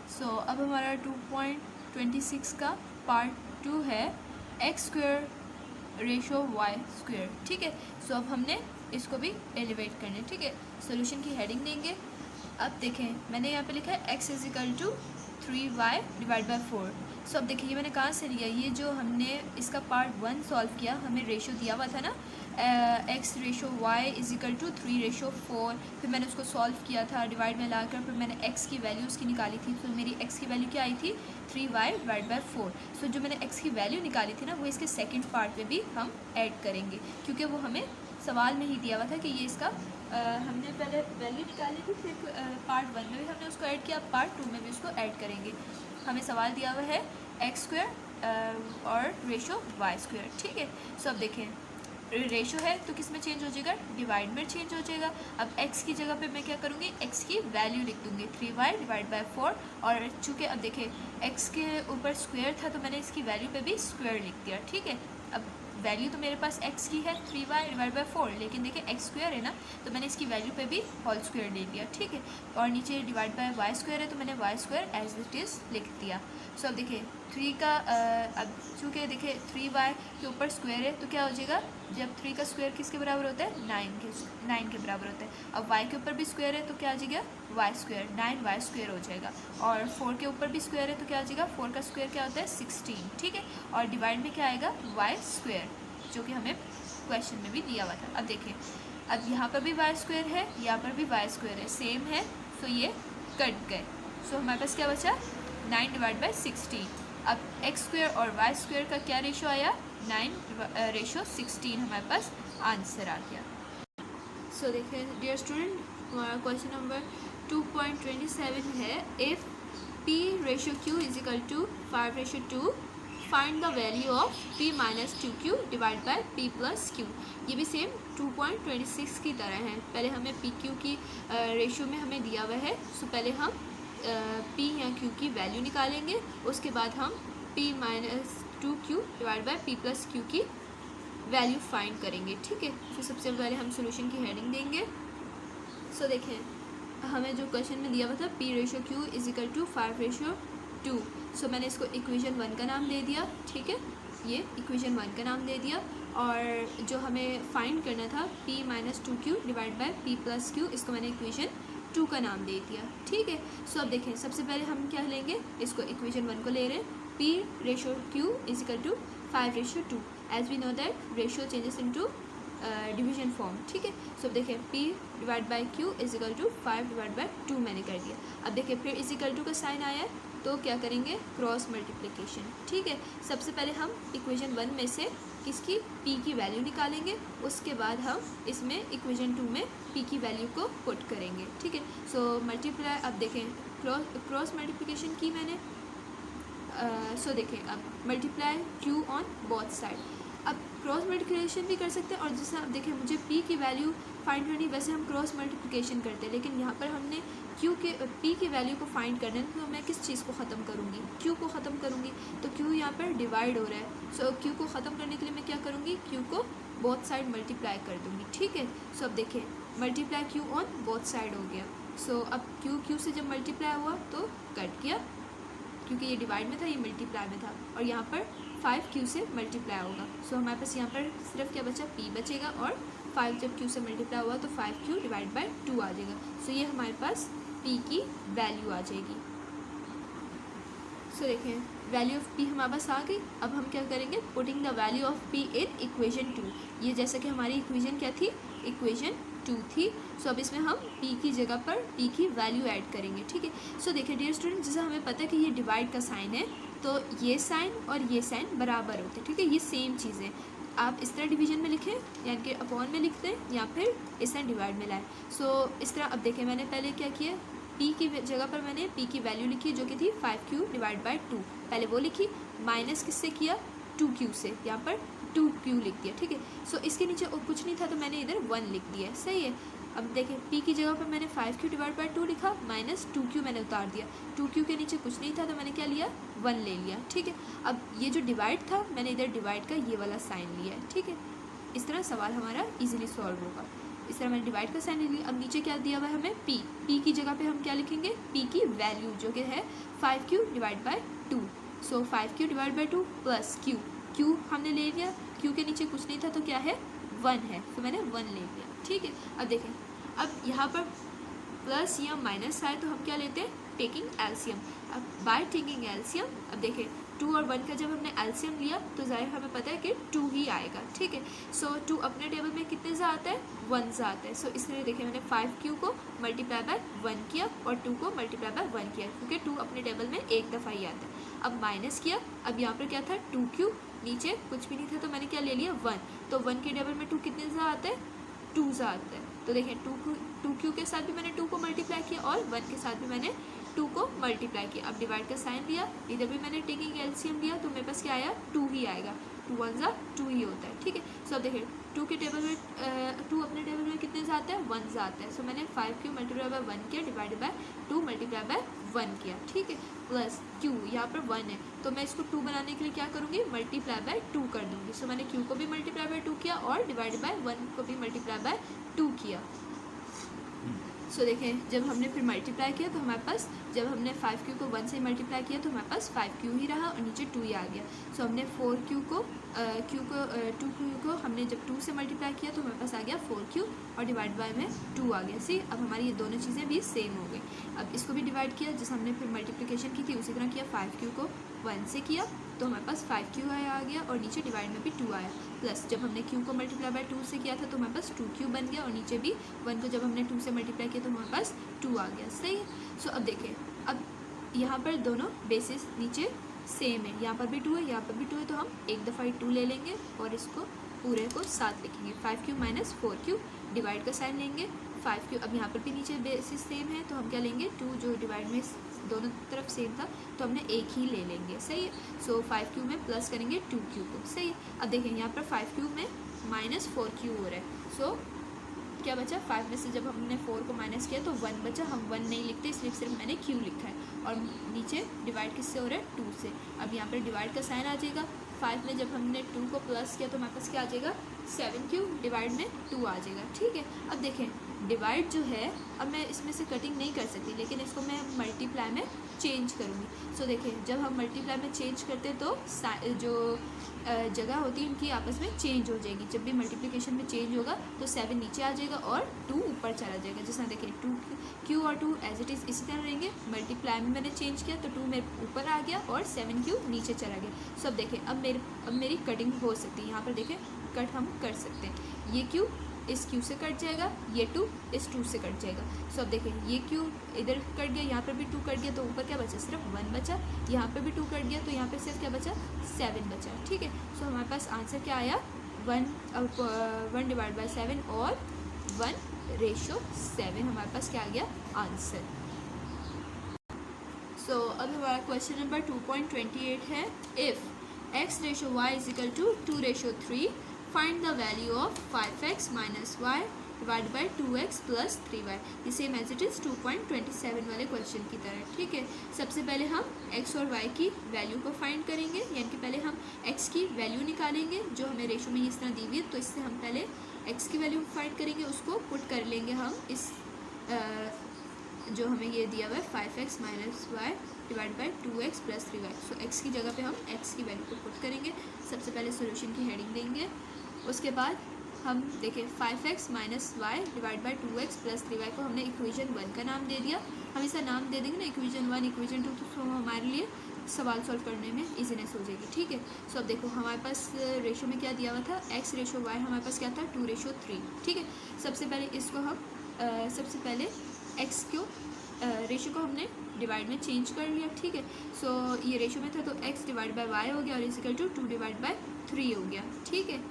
सो अब हमारा 2.26 का पार्ट 2 है x square ratio y square, ठीक है। सो अब हमने इसको भी एलिवेट करना है, ठीक है। सोल्यूशन की हेडिंग देंगे। अब देखें मैंने यहाँ पे लिखा है x is equal to 3y divide by 4। So अब देखिए ये मैंने कहाँ से लिया, ये जो हमने इसका पार्ट 1 सॉल्व किया, हमें रेशो दिया हुआ था ना, x ratio y is equal to 3 ratio 4, फिर मैंने उसको सॉल्व किया था डिवाइड में लाकर, फिर मैंने x की वैल्यू उसकी निकाली थी, तो मेरी x की वैल्यू क्या आई थी 3y डिवाइड बाई 4। सो जो मैंने x की वैल्यू निकाली थी ना, वो इसके सेकंड पार्ट में भी हम ऐड करेंगे, क्योंकि वो हमें सवाल में ही दिया हुआ था कि ये इसका हमने पहले वैल्यू निकाली थी, फिर पार्ट 1 में भी हमने उसको ऐड किया, पार्ट 2 में भी उसको ऐड करेंगे। हमें सवाल दिया हुआ है x स्क्वायर और रेशो y स्क्वायर, ठीक है। सो अब देखें रेशो है तो किस में चेंज हो जाएगा, डिवाइड में चेंज हो जाएगा। अब x की जगह पे मैं क्या करूँगी, x की वैल्यू लिख दूँगी 3y डिवाइड बाई 4, और चूँकि अब देखें x के ऊपर स्क्वायर था तो मैंने इसकी वैल्यू पे भी स्क्वायर लिख दिया, ठीक है। अब वैल्यू तो मेरे पास x की है 3y डिवाइड बाई 4, लेकिन देखिए x स्क्वायर है ना, तो मैंने इसकी वैल्यू पे भी होल स्क्वायर ले लिया, ठीक है। और नीचे डिवाइड बाय y स्क्वायर है तो मैंने y square as it is लिख दिया। सो अब देखिए 3 का अब चूँकि देखिए 3y के ऊपर स्क्वायर है तो क्या हो जाएगा, जब 3 का स्क्वायर किसके बराबर होता है 9 के बराबर होता है। अब y के ऊपर भी स्क्वायर है तो क्या आ जाएगा y स्क्वायर, 9y स्क्वायर हो जाएगा, और 4 के ऊपर भी स्क्वायर है तो क्या आ जाएगा, 4 का स्क्वायर क्या होता है 16, ठीक है। और डिवाइड में क्या आएगा y स्क्वायर, जो कि हमें क्वेश्चन में भी दिया हुआ था। अब देखिए अब यहाँ पर भी y स्क्वायर है, यहाँ पर भी y स्क्वायर है, सेम है, तो ये कट गए। सो हमारे पास क्या बचा 9 डिवाइड बाई 16। अब x स्क्वायर और y स्क्वायर का क्या रेशो आया, 9 रेशो 16 हमारे पास आंसर आ गया। सो देखिए डियर स्टूडेंट, हमारा क्वेश्चन नंबर 2.27 है, if p ratio q is equal to 5 ratio 2, find the value of p minus 2q divide by p plus q। ये भी सेम 2.26 की तरह है। पहले हमें p q की रेशो में हमें दिया हुआ है, सो पहले हम p या q की वैल्यू निकालेंगे, उसके बाद हम p minus 2q divide by p plus q की वैल्यू फाइंड करेंगे, ठीक है। तो सबसे पहले हम सोल्यूशन की हेडिंग देंगे। सो देखें हमें जो क्वेश्चन में दिया हुआ था p ratio q is equal to 5 ratio 2, so मैंने इसको इक्वेशन 1 का नाम दे दिया, ठीक है, ये इक्वेशन 1 का नाम दे दिया। और जो हमें फाइंड करना था p minus 2q divide by p plus q, इसको मैंने इक्वेशन 2 का नाम दे दिया, ठीक है। सो अब देखें सबसे पहले हम क्या लेंगे, इसको इक्वेशन 1 को ले रहे हैं, p ratio q is equal to 5 ratio 2। As we know that ratio changes into division form, ठीक है। सो अब देखिए P divide by Q is equal to 5 divide by 2 मैंने कर दिया। अब देखिए फिर इज इक्वल टू का साइन आया है तो क्या करेंगे, क्रॉस मल्टीप्लिकेशन, ठीक है। सबसे पहले हम इक्वेशन 1 में से किसकी P की वैल्यू निकालेंगे, उसके बाद हम इसमें इक्वेशन 2 में P की वैल्यू को पुट करेंगे, ठीक है। सो मल्टीप्लाई, अब देखें क्रॉस मल्टीप्लिकेशन की मैंने। सो देखें अब multiply Q on both side. अब क्रॉस मल्टीप्लिकेशन भी कर सकते हैं, और जैसे आप देखें मुझे P की वैल्यू फाइंड करनी, वैसे हम क्रॉस मल्टीप्लिकेशन करते हैं, लेकिन यहाँ पर हमने P की वैल्यू को फाइंड करना है, तो मैं किस चीज़ को ख़त्म करूँगी, Q को ख़त्म करूँगी। तो Q यहाँ पर डिवाइड हो रहा है, सो Q को ख़त्म करने के लिए मैं क्या करूँगी, Q को बोथ साइड मल्टीप्लाई कर दूँगी, ठीक है। सो अब देखिए multiply Q on both side हो गया। सो अब Q से जब मल्टीप्लाई हुआ तो कट किया, क्योंकि ये डिवाइड में था, ये मल्टीप्लाई में था, और यहाँ पर 5Q से मल्टीप्लाई होगा। सो हमारे पास यहाँ पर सिर्फ क्या बचा, P बचेगा, और 5 जब Q से मल्टीप्लाई हुआ तो 5Q डिवाइड बाई 2 आ जाएगा। सो ये हमारे पास P की वैल्यू आ जाएगी। सो देखें वैल्यू ऑफ P हमारे पास आ गई। अब हम क्या करेंगे, putting the value of P in equation 2। ये जैसा कि हमारी इक्वेशन क्या थी, इक्वेशन 2 थी। सो अब इसमें हम P की जगह पर P की वैल्यू ऐड करेंगे, ठीक है। सो देखिए डियर स्टूडेंट, जैसा हमें पता है कि ये डिवाइड का साइन है, तो ये साइन और ये साइन बराबर होते हैं, ठीक है, ये सेम चीज़ें। आप इस तरह डिवीजन में लिखें, यानी कि अपॉन में लिखते हैं, या फिर इस तरह डिवाइड में लाएं। सो इस तरह अब देखें मैंने पहले क्या किया, P की जगह पर मैंने P की वैल्यू लिखी जो कि थी 5Q डिवाइड बाई 2, पहले वो लिखी, माइनस किससे किया, 2Q से, यहाँ पर 2Q लिख दिया, ठीक है। सो इसके नीचे और कुछ नहीं था तो मैंने इधर 1 लिख दिया, सही है। अब देखें P की जगह पर मैंने 5Q डिवाइड बाई 2 लिखा, माइनस 2Q मैंने उतार दिया, 2Q के नीचे कुछ नहीं था तो मैंने क्या लिया, 1 ले लिया, ठीक है। अब ये जो डिवाइड था मैंने इधर डिवाइड का ये वाला साइन लिया है, ठीक है। इस तरह सवाल हमारा इजीली सॉल्व होगा। इस तरह मैंने डिवाइड का साइन ले लिया। अब नीचे क्या दिया हुआ है हमें, P की जगह पे हम क्या लिखेंगे, P की वैल्यू जो कि है 5Q divide by 2। So 5Q divide by 2 plus Q हमने ले लिया, Q के नीचे कुछ नहीं था तो क्या है, 1 है, तो मैंने 1 ले लिया, ठीक है। अब देखें, अब यहाँ पर प्लस या माइनस आए तो हम क्या लेते हैं, टेकिंग एलसीएम। अब बाय टेकिंग एलसीएम, अब देखें 2 और 1 का जब हमने एलसीएम लिया तो ज़ाहिर हमें पता है कि 2 ही आएगा, ठीक है। सो 2 अपने टेबल में कितने सा आता है, 1 सा आता है। सो इसलिए देखिए मैंने 5Q को मल्टीप्लाई बाय 1 किया और 2 को मल्टीप्लाई बाय 1 किया, क्योंकि 2 अपने टेबल में एक दफ़ा ही आता है। अब माइनस किया, अब यहाँ पर क्या था, 2Q, नीचे कुछ भी नहीं था तो मैंने क्या ले लिया, 1। तो 1 के टेबल में 2 कितने सा आता है, 2 सा आता है। तो देखिए 2Q के साथ भी मैंने 2 को मल्टीप्लाई किया और 1 के साथ भी मैंने 2 को मल्टीप्लाई किया। अब डिवाइड का साइन लिया, इधर भी मैंने टेकिंग एलसीएम लिया तो मेरे पास क्या आया, 2 ही आएगा, 2 1 ज़ा 2 ही होता है, ठीक है। सो अब देखिए 2 के टेबल में 2 अपने टेबल में कितने से आता है, 1 से आता है। सो मैंने 5Q मल्टीप्लाई बाय 1 किया, डिवाइडेड बाय 2 मल्टीप्लाई बाय 1 किया, ठीक है, प्लस Q यहाँ पर 1 है तो मैं इसको 2 बनाने के लिए क्या करूँगी, मल्टीप्लाई बाय 2 कर दूँगी। सो मैंने Q को भी मल्टीप्लाई बाय 2 किया और डिवाइडेड बाय 1 को भी मल्टीप्लाई बाय 2 किया। सो देखें जब हमने फिर मल्टीप्लाई किया तो हमारे पास, जब हमने 5Q को 1 से मल्टीप्लाई किया तो हमारे पास 5Q ही रहा और नीचे 2 ही आ गया। सो हमने 2Q को हमने जब 2 से मल्टीप्लाई किया तो हमारे पास आ गया 4Q और डिवाइड बाय में 2 आ गया। सी अब हमारी ये दोनों चीज़ें भी सेम हो गई। अब इसको भी डिवाइड किया, जैसे हमने फिर मल्टीप्लिकेशन की थी उसी तरह किया, 5Q को 1 से किया तो हमारे पास 5Q आ गया और नीचे डिवाइड में भी 2 आया, प्लस जब हमने Q को मल्टीप्लाई बाय 2 से किया था तो हमारे पास 2Q बन गया और नीचे भी 1 को जब हमने 2 से मल्टीप्लाई किया तो हमारे पास 2 आ गया, सही है। सो अब देखें, अब यहाँ पर दोनों बेसिस नीचे सेम है, यहाँ पर भी 2 है, यहाँ पर भी 2 है, तो हम एक दफ़ा ही 2 ले लेंगे और इसको पूरे को साथ लिखेंगे। 5Q माइनस 4Q, डिवाइड का साइन लेंगे, 5Q, अब यहाँ पर भी नीचे बेसिस सेम है तो हम क्या लेंगे, 2 जो डिवाइड में दोनों तरफ सेम था तो हमने एक ही ले लेंगे, सही है। सो 5Q में प्लस करेंगे 2Q को, सही है। अब देखें यहाँ पर 5Q में माइनस 4Q हो रहा है, सो क्या बचा, 5 में से जब हमने 4 को माइनस किया तो 1 बचा, हम 1 नहीं लिखते इसलिए सिर्फ मैंने Q लिखा है और नीचे डिवाइड किससे हो रहा है, 2 से। अब यहाँ पर डिवाइड का साइन आ जाएगा, 5 में जब हमने 2 को प्लस किया तो हमारे पास क्या आ जाएगा, 7Q डिवाइड में 2 आ जाएगा, ठीक है। अब देखें डिवाइड जो है, अब मैं इसमें से कटिंग नहीं कर सकती लेकिन इसको मैं मल्टीप्लाई में चेंज करूँगी। सो देखिए जब हम मल्टीप्लाई में चेंज करते तो जो जगह होती है इनकी आपस में चेंज हो जाएगी। जब भी मल्टीप्लिकेशन में चेंज होगा तो 7 नीचे आ जाएगा और 2 ऊपर ऊपर चला जाएगा। जैसे देखिए 2q और 2 एज इट इज़ इसी तरह रहेंगे, मल्टीप्लाई में मैंने चेंज किया तो 2 मेरे ऊपर आ गया और 7q नीचे चला गया। सो अब देखें अब मेरी कटिंग हो सकती है। यहाँ पर देखें कट हम कर सकते हैं। ये q इस q से कट जाएगा, ये 2 इस 2 से कट जाएगा। सो अब देखें ये q इधर कट गया, यहाँ पर भी 2 कट गया, तो ऊपर क्या बचा, सिर्फ 1 बचा। यहाँ पर भी 2 कट गया, तो यहाँ पर सिर्फ क्या बचा, 7 बचा। ठीक है, सो हमारे पास आंसर क्या आया, 1 डिवाइड बाई 7 और 1:7 हमारे पास क्या आ गया आंसर। सो अब हमारा क्वेश्चन नंबर 2.28 है, if x/y is equal to 2:3 find the value of 5x minus y divide by 2x plus 3y। ये सेम एज इट इज़ 2.27 वाले क्वेश्चन की तरह। ठीक है, सबसे पहले हम x और y की वैल्यू को फाइंड करेंगे, यानी कि पहले हम x की वैल्यू निकालेंगे जो हमें रेशो में इस तरह दी हुई है। तो इससे हम पहले x की वैल्यू फाइंड करेंगे, उसको पुट कर लेंगे हम इस जो हमें ये दिया हुआ है 5x minus y divide by 2x plus 3y। So x की जगह पे हम x की वैल्यू को पुट करेंगे। सबसे पहले सोल्यूशन की हेडिंग देंगे, उसके बाद हम देखें 5x minus y divide by 2x plus 3y को हमने इक्वेशन 1 का नाम दे दिया। हम इसे नाम दे देंगे ना इक्वेशन 1 इक्वेशन 2, तो हमारे लिए सवाल सॉल्व करने में इजीनेस हो जाएगी। ठीक है, सो अब देखो हमारे पास रेशो में क्या दिया हुआ था, x/y हमारे पास क्या था 2:3। ठीक है, सबसे पहले इसको हम सबसे पहले x को रेशो को हमने डिवाइड में चेंज कर लिया। ठीक है, सो ये रेशो में था तो x डिवाइड बाई वाई हो गया और इजिकल टू 2 डिवाइड बाई 3 हो गया। ठीक है,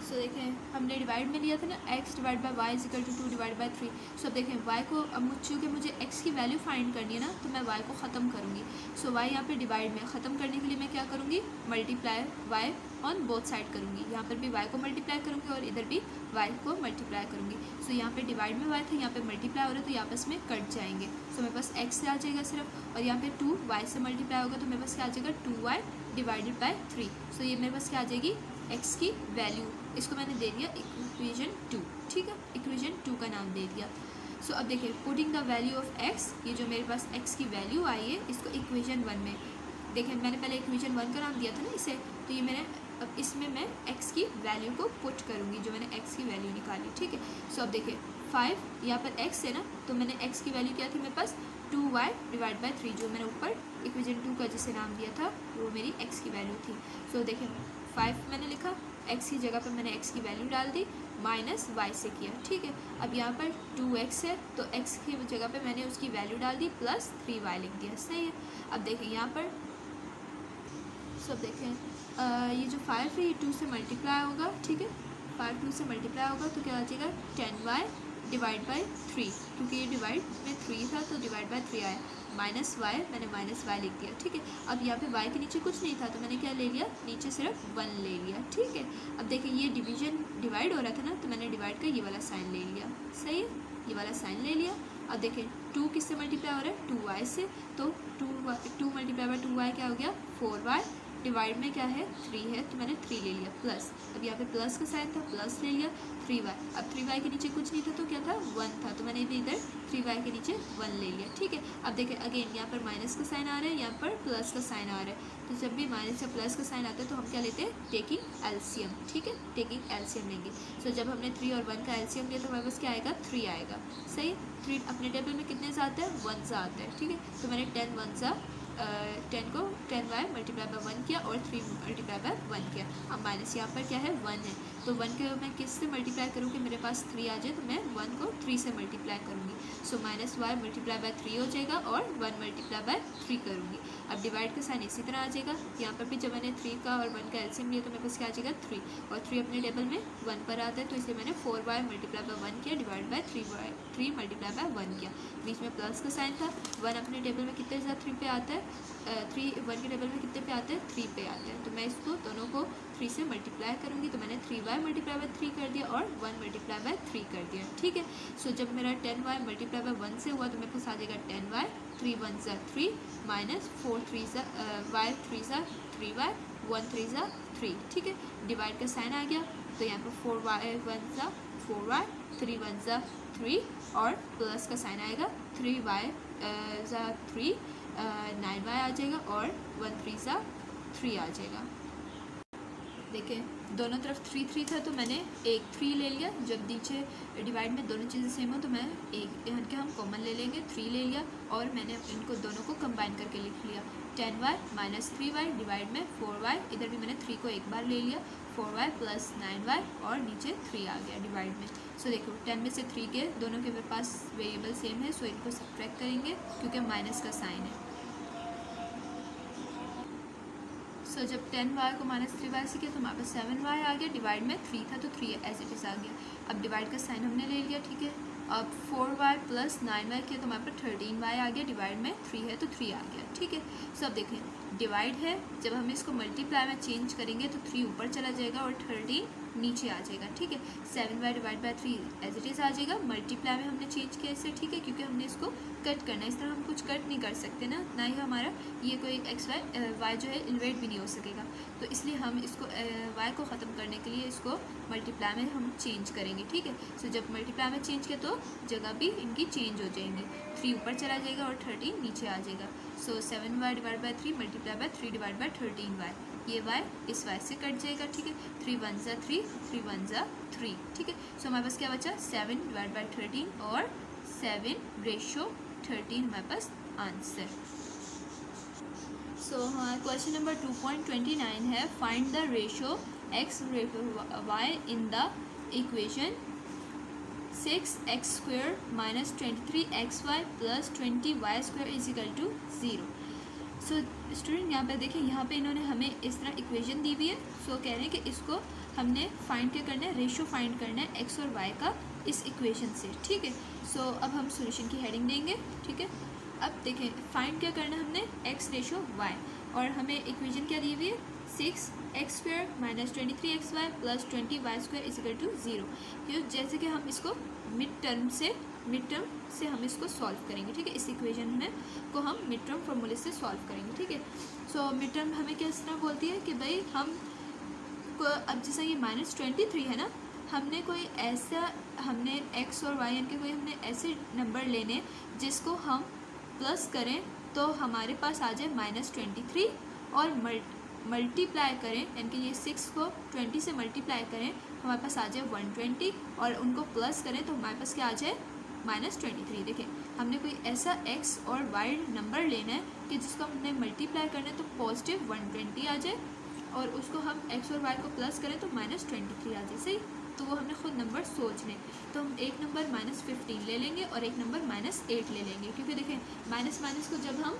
सो देखें हमने डिवाइड में लिया था ना x divide by y is equal to 2 divide by 3। So अब देखें y को, अब चूँकि मुझे x की वैल्यू फाइंड करनी है ना, तो मैं y को ख़त्म करूँगी। सो y यहाँ पे डिवाइड में ख़त्म करने के लिए मैं क्या करूँगी, multiply y on both side करूँगी। यहाँ पर भी y को मल्टीप्लाई करूँगी और इधर भी y को मल्टीप्लाई करूँगी। सो यहाँ पे डिवाइड में y था, यहाँ पे मल्टीप्लाई हो रहा है, तो यहाँ आपस में कट जाएंगे। सो मेरे पास x आ जाएगा सिर्फ, और यहाँ पे 2 y से मल्टीप्लाई होगा, तो मेरे पास क्या आ जाएगा 2y डिवाइडेड बाई 3। सो ये मेरे पास क्या आ जाएगी x की वैल्यू, इसको मैंने दे दिया इक्वेशन 2। ठीक है, इक्वेशन 2 का नाम दे दिया। सो अब देखिए putting the value of x, ये जो मेरे पास x की वैल्यू आई है इसको इक्वेशन 1 में, देखें मैंने पहले इक्वेशन 1 का नाम दिया था ना इसे, तो ये मैंने अब इसमें मैं x की वैल्यू को पुट करूँगी जो मैंने x की वैल्यू निकाली। ठीक है, सो अब देखिए 5 यहाँ पर x है ना, तो मैंने x की वैल्यू क्या थी मेरे पास 2y डिवाइड बाई 3, जो मैंने ऊपर इक्वेशन 2 का जिसे नाम दिया था वो मेरी x की वैल्यू थी। सो देखिए 5 मैंने लिखा, x की जगह पर मैंने x की वैल्यू डाल दी, माइनस y से किया। ठीक है, अब यहाँ पर 2x है तो x की जगह पे मैंने उसकी वैल्यू डाल दी प्लस 3y लिख दिया। सही है, अब देखें यहाँ पर सब देखें ये जो 5 है ये 2 से मल्टीप्लाई होगा। ठीक है, 5 2 से मल्टीप्लाई होगा तो क्या आ जाएगा 10y डिवाइड बाई 3, क्योंकि ये डिवाइड में 3 था तो डिवाइड बाई 3 आया, माइनस y मैंने माइनस y लिख दिया। ठीक है, अब यहाँ पे y के नीचे कुछ नहीं था तो मैंने क्या ले लिया, नीचे सिर्फ 1 ले लिया। ठीक है, अब देखिए ये डिवीजन डिवाइड हो रहा था ना, तो मैंने डिवाइड का ये वाला साइन ले लिया। सही है, ये वाला साइन ले लिया। अब देखें 2 किससे मल्टीप्लाई हो रहा है 2y से, तो 2 मल्टीप्लाई बाई 2y क्या हो गया 4y, डिवाइड में क्या है 3 है तो मैंने 3 ले लिया प्लस, अब यहाँ पे प्लस का साइन था प्लस ले लिया 3y, अब 3y के नीचे कुछ नहीं था तो क्या था 1 था, तो मैंने भी इधर 3y के नीचे 1 ले लिया। ठीक है, अब देखें अगेन यहाँ पर माइनस का साइन आ रहा है, यहाँ पर प्लस का साइन आ रहा है, तो जब भी माइनस या प्लस का साइन आता है तो हम क्या लेते हैं टेकिंग एलसीएम। ठीक है, टेकिंग एलसीएम लेंगे। सो जब हमने 3 और 1 का एलसीएम लिया तो हमारे पास क्या आएगा 3 आएगा। सही, 3 अपने टेबल में कितने से आता है 1 सा आता है। ठीक है, तो मैंने 10 को 10y मल्टीप्लाई बाई 1 किया और 3 मल्टीप्लाई बाई 1 किया। अब माइनस यहाँ पर क्या है 1 है, तो 1 के मैं किस से मल्टीप्लाई करूँ कि मेरे पास 3 आ जाए, तो मैं 1 को 3 से मल्टीप्लाई करूँगी। So minus y multiply by 3 हो जाएगा और 1 मल्टीप्लाई बाई 3 करूँगी। अब डिवाइड का साइन इसी तरह आ जाएगा, यहाँ पर भी जब मैंने 3 का और 1 का एलसीएम लिया तो मेरे पास क्या आ जाएगा 3, और 3 अपने टेबल में 1 पर आता है, तो इसलिए मैंने 4y मल्टीप्लाई बाई 1 किया डिवाइड बाई 3 मल्टीप्लाई बाई 1 किया। बीच में प्लस का साइन था, 1 अपने टेबल में कितने साथ 3 पे आता है, 1 के टेबल में कितने पे आते हैं 3 पे आते हैं, तो मैं इसको दोनों को 3 से मल्टीप्लाई करूँगी, तो मैंने 3y मल्टीप्लाई बाई 3 कर दिया और 1 मल्टीप्लाई बाई 3 कर दिया। ठीक है, सो जब मेरा 10y मल्टीप्लाई बाई 1 से हुआ तो मेरे पास आ जाएगा 10y, 3 1 ज़ा 3 माइनस 4 3 ज़ा y 3 ज़ा 3y 1 3 ज़ा 3। ठीक है, डिवाइड का साइन आ गया, तो यहाँ पर 4y 1 ज़ा 4y 3 1 ज़ा 3 और प्लस का साइन आएगा 3y ज़ा 3 9y आ जाएगा और 1 3 ज़ा 3 आ जाएगा। देखिए दोनों तरफ 3 था तो मैंने एक 3 ले लिया। जब नीचे डिवाइड में दोनों चीज़ें सेम हो तो मैं एक यहाँ के हम कॉमन ले लेंगे, 3 ले लिया और मैंने इनको दोनों को कंबाइन करके लिख लिया। 10y माइनस 3y डिवाइड में 4y, इधर भी मैंने 3 को एक बार ले लिया, 4y प्लस 9y और नीचे 3 आ गया डिवाइड में। सो देखो 10 में से 3 के दोनों के पास वेरिएबल सेम है, सो इनको सब्ट्रैक्ट करेंगे क्योंकि माइनस का साइन है। सो जब 10y को माइनस 3y से किया तो हमारे पास 7y आ गया, डिवाइड में 3 था तो 3 एज इट इज़ आ गया। अब डिवाइड का साइन हमने ले लिया, ठीक है। अब 4y प्लस 9y किया तो हमारे पास 13y आ गया, डिवाइड में 3 है तो 3 आ गया, ठीक है। सो अब देखें डिवाइड है, जब हम इसको मल्टीप्लाई में चेंज करेंगे तो 3 ऊपर चला जाएगा और 13 नीचे आ जाएगा, ठीक है। 7y divide by 3 as it is आ जाएगा। मल्टीप्लाई में हमने चेंज किया इससे, ठीक है, क्योंकि हमने इसको कट करना है। इस तरह हम कुछ कट नहीं कर सकते ना ही हमारा ये कोई y जो है इन्वेट भी नहीं हो सकेगा, तो इसलिए हम इसको y को ख़त्म करने के लिए इसको मल्टीप्लाई में हम चेंज करेंगे, ठीक है। सो जब मल्टीप्लाई में चेंज किया तो जगह भी इनकी चेंज हो जाएंगी, 3 ऊपर चला जाएगा और 13 नीचे आ जाएगा। सो 7y divide by 3 multiply by 3 divide by 13y, ये y इस y से कट जाएगा, ठीक है। 3 1 ज़ा 3, 3 1 ज़ा 3, ठीक है। सो हमारे पास क्या बचा 7 डिवाइड बाई 13 और 7/13 हमारे पास आंसर। सो हमारा क्वेश्चन नंबर 2.29 है find the ratio x y in the equation 6x² minus 23xy plus 20y² is equal to 0। So student यहाँ पे देखें, यहाँ पे इन्होंने हमें इस तरह इक्वेशन दी हुई है। सो कह रहे हैं कि इसको हमने फाइंड क्या करना है, रेशो फाइंड करना है x और y का इस इक्वेशन से, ठीक है। सो अब हम सॉल्यूशन की हेडिंग देंगे, ठीक है। अब देखें फाइंड क्या करना है हमने x रेशो y, और हमें इक्वेशन क्या दी हुई है 6x² minus 23xy plus 20y² is equal to 0। क्यों, जैसे कि हम इसको मिड टर्म से हम इसको सॉल्व करेंगे, ठीक है। इस इक्वेशन में को हम मिड टर्म फॉर्मूले से सॉल्व करेंगे, ठीक है। सो मिड टर्म हमें किस तरह बोलती है कि भाई हम को अब जैसा ये -23 है ना, हमने कोई ऐसा हमने x और y यानी कि कोई हमने ऐसे नंबर लेने जिसको हम प्लस करें तो हमारे पास आ जाए -23 और मल्टीप्लाई करें, यानी कि ये 6 को 20 से मल्टीप्लाई करें हमारे पास आ जाए 120 और उनको प्लस करें तो हमारे पास क्या आ जाए -23। देखें हमने कोई ऐसा x और y नंबर लेना है कि जिसको हमने मल्टीप्लाई करना है तो पॉजिटिव 120 आ जाए और उसको हम x और y को प्लस करें तो -23 आ जाए, सही। तो वो हमने खुद नंबर सोचने, तो हम एक नंबर -15 ले लेंगे और एक नंबर -8 ले लेंगे, क्योंकि देखें माइनस माइनस को जब हम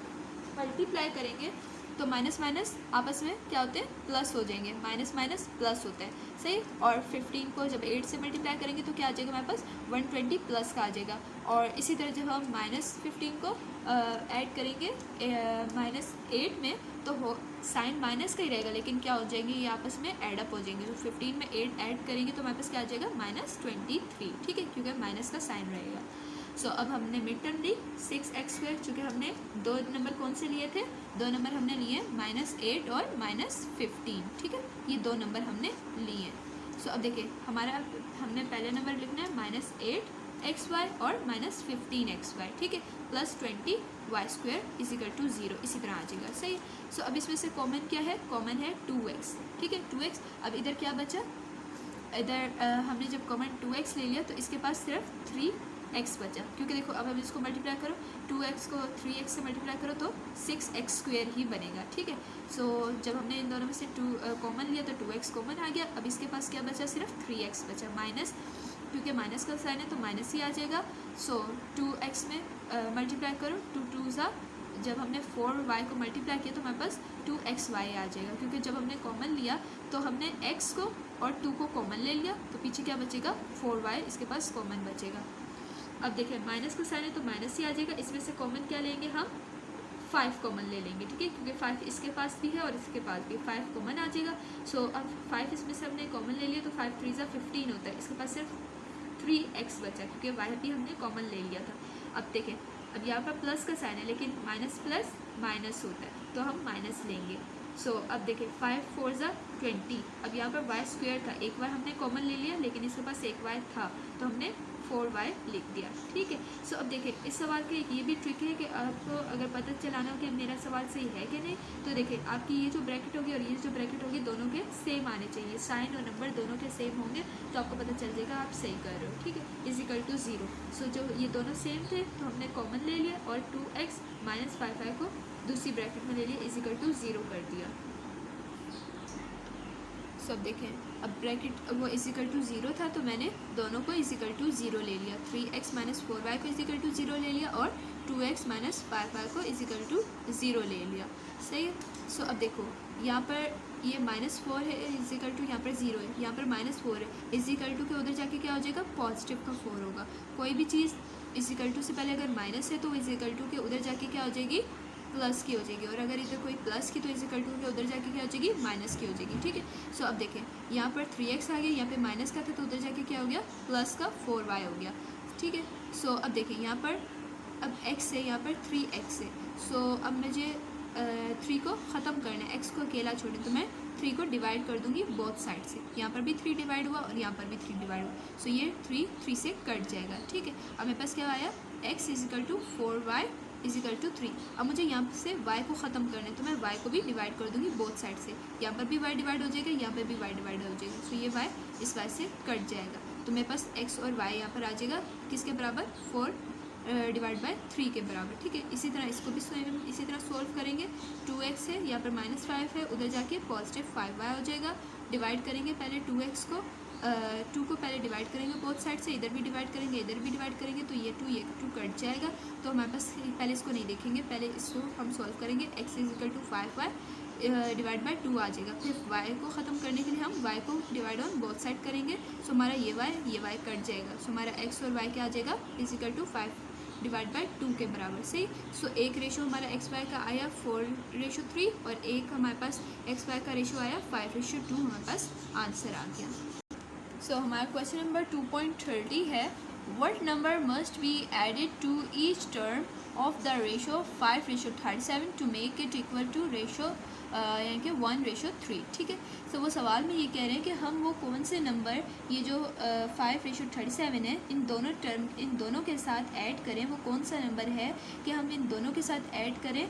मल्टीप्लाई करेंगे तो माइनस माइनस आपस में क्या होते हैं प्लस हो जाएंगे, माइनस माइनस प्लस होता है, सही। और 15 को जब 8 से मल्टीप्लाई करेंगे तो क्या आ जाएगा हमारे पास 120 प्लस का आ जाएगा। और इसी तरह जब हम -15 को ऐड करेंगे -8 में तो हो साइन माइनस का ही रहेगा, लेकिन क्या हो जाएंगे ये आपस में एडअप हो जाएंगे। तो 15 में 8 ऐड करेंगे तो हमारे पास क्या आ जाएगा -23, ठीक है, क्योंकि माइनस का साइन रहेगा। सो अब हमने मिड टर्म ली 6x², चूँकि हमने दो नंबर कौन से लिए थे, दो नंबर हमने लिए -8 और -15, ठीक है, ये दो नंबर हमने लिए। सो अब देखिए हमारा हमने पहले नंबर लिखना है -8xy और -15xy, ठीक है, plus 20y² is equal to 0, इसी तरह आ जाएगा, सही। सो अब इसमें से कॉमन क्या है, कॉमन है 2x, ठीक है, 2x। अब इधर क्या बचा, इधर हमने जब कॉमन 2x ले लिया तो इसके पास सिर्फ 3x बचा, क्योंकि देखो अब हम इसको मल्टीप्लाई करो 2x को 3x से मल्टीप्लाई करो तो 6x² ही बनेगा, ठीक है। सो जब हमने इन दोनों में से 2 कॉमन लिया तो 2x कॉमन आ गया। अब इसके पास क्या बचा, सिर्फ 3x बचा, माइनस, क्योंकि माइनस का साइन है तो माइनस ही आ जाएगा। सो 2x में मल्टीप्लाई करो 2 2 ज़ा, जब हमने 4y को मल्टीप्लाई किया तो हमारे पास 2xy आ जाएगा, क्योंकि जब हमने कॉमन लिया तो हमने x को और 2 को कॉमन ले लिया तो पीछे क्या बचेगा 4y, इसके पास कॉमन बचेगा। अब देखिए माइनस का साइन है तो माइनस ही आ जाएगा, इसमें से कॉमन क्या लेंगे हम 5 कॉमन ले लेंगे, ठीक है, क्योंकि 5 इसके पास भी है और इसके पास भी 5 कॉमन आ जाएगा। सो अब 5 इसमें से हमने कॉमन ले लिया तो 5 3 ज़ा 15 होता है, इसके पास सिर्फ 3x बचा क्योंकि y भी हमने कॉमन ले लिया था। अब देखें अब यहाँ पर प्लस का साइन है लेकिन माइनस प्लस माइनस होता है तो हम माइनस लेंगे। सो अब देखें 5 4 ज़ा 20, अब यहाँ पर y² था, एक बार हमने कॉमन ले लिया लेकिन इसके पास एक y था तो हमने 4y लिख दिया। ठीक है, सो अब देखिए इस सवाल का एक ये भी ट्रिक है कि आपको अगर पता चलाना हो कि मेरा सवाल सही है कि नहीं, तो देखिए आपकी ये जो ब्रैकेट होगी और ये जो ब्रैकेट होगी दोनों के सेम आने चाहिए, साइन और नंबर दोनों के सेम होंगे तो आपको पता चल जाएगा आप सही कर रहे हो। ठीक है, इज इक्वल टू 0। सो जो ये दोनों सेम थे तो हमने कॉमन ले लिया और 2x माइनस 5y को दूसरी ब्रैकेट में ले लिया, इज इक्वल टू 0 कर दिया। सो अब देखें, अब ब्रैकेट वो इजिकल टू 0 था तो मैंने दोनों को इजिकल टू 0 ले लिया, 3x माइनस 4y को इजिकल टू 0 ले लिया और 2x माइनस 5y को इजिकल टू 0 ले लिया। सही है, सो अब देखो यहाँ पर ये -4 है इजिकल टू, यहाँ पर 0 है, यहाँ पर -4 है, इजिकल टू के उधर जाके क्या हो जाएगा, पॉजिटिव का 4 होगा। कोई भी चीज़ इजिकल टू से पहले अगर माइनस है तो इजिकल टू के उधर जाके क्या हो जाएगी, प्लस की हो जाएगी, और अगर इधर कोई प्लस की तो इजिकल टू के उधर जाके क्या हो जाएगी, माइनस की हो जाएगी। ठीक है, सो अब देखें यहाँ पर 3x आ गया, यहाँ पे माइनस का था तो उधर जाके क्या हो गया, प्लस का 4y हो गया। ठीक है, सो अब देखें यहाँ पर अब x है, यहाँ पर 3x है, सो अब मुझे 3 को ख़त्म करना है, x को अकेला छोड़ें तो मैं 3 को डिवाइड कर दूंगी बोथ साइड से, यहाँ पर भी 3 डिवाइड हुआ और यहाँ पर भी 3 डिवाइड हुआ, सो ये 3 से कट जाएगा। ठीक है, अब मेरे पास क्या आया, x equal to 4y equal to 3। अब मुझे यहाँ से y को ख़त्म करना है तो मैं y को भी डिवाइड कर दूंगी बोथ साइड से, यहाँ पर भी y डिवाइड हो जाएगा, यहाँ पर भी y डिवाइड हो जाएगा, सो ये y इस y से कट जाएगा, तो मेरे पास x और y यहाँ पर आ जाएगा किसके बराबर, 4 डिवाइड बाय 3 के बराबर। ठीक है, इसी तरह इसको भी इसी तरह सॉल्व करेंगे, 2x है, यहाँ पर -5 है, उधर जाके पॉजिटिव 5y हो जाएगा, डिवाइड करेंगे पहले 2x को, 2 को पहले डिवाइड करेंगे बोथ साइड से, इधर भी डिवाइड करेंगे इधर भी डिवाइड करेंगे, तो ये 2 कट जाएगा, तो हमारे पास पहले इसको नहीं देखेंगे, पहले इसको हम सॉल्व करेंगे, x equal to 5y divide by 2 आ जाएगा, फिर y को ख़त्म करने के लिए हम y को डिवाइड ऑन बोथ साइड करेंगे, सो हमारा ये y कट जाएगा, सो हमारा x और y क्या आ जाएगा, इजिकल टू 5 डिवाइड बाय 2 के बराबर। सही, सो एक रेशो हमारा XY का आया 4:3 और एक हमारे पास XY का रेशो आया 5:2, हमारे पास आंसर आ गया। सो हमारा क्वेश्चन नंबर 2.30 है, what number must be added to each term of the ratio 5:37 to make it equal to ratio यानी कि 1:3। ठीक है, सो वो सवाल में ये कह रहे हैं कि हम वो कौन से नंबर ये जो 5:37 है इन दोनों के साथ ऐड करें, वो कौन सा नंबर है कि हम इन दोनों के साथ ऐड करें,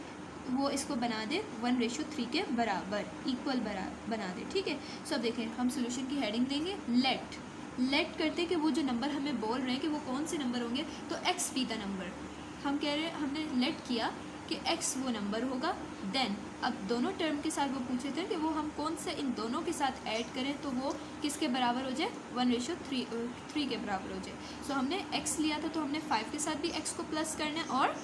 वो इसको बना दे 1:3 के बराबर, इक्वल बना दे। ठीक है, सो अब देखें हम सोल्यूशन की हेडिंग देंगे लेट करते कि वो जो नंबर हमें बोल रहे हैं कि वो कौन से नंबर होंगे, तो x भी का नंबर हम कह रहे हैं, हमने लेट किया कि x वो नंबर होगा, देन अब दोनों टर्म के साथ वो पूछे थे कि वो हम कौन से इन दोनों के साथ ऐड करें तो वो किसके बराबर हो जाए, 1:3 के बराबर हो जाए। सो हमने x लिया था तो हमने 5 के साथ भी x को प्लस करना है और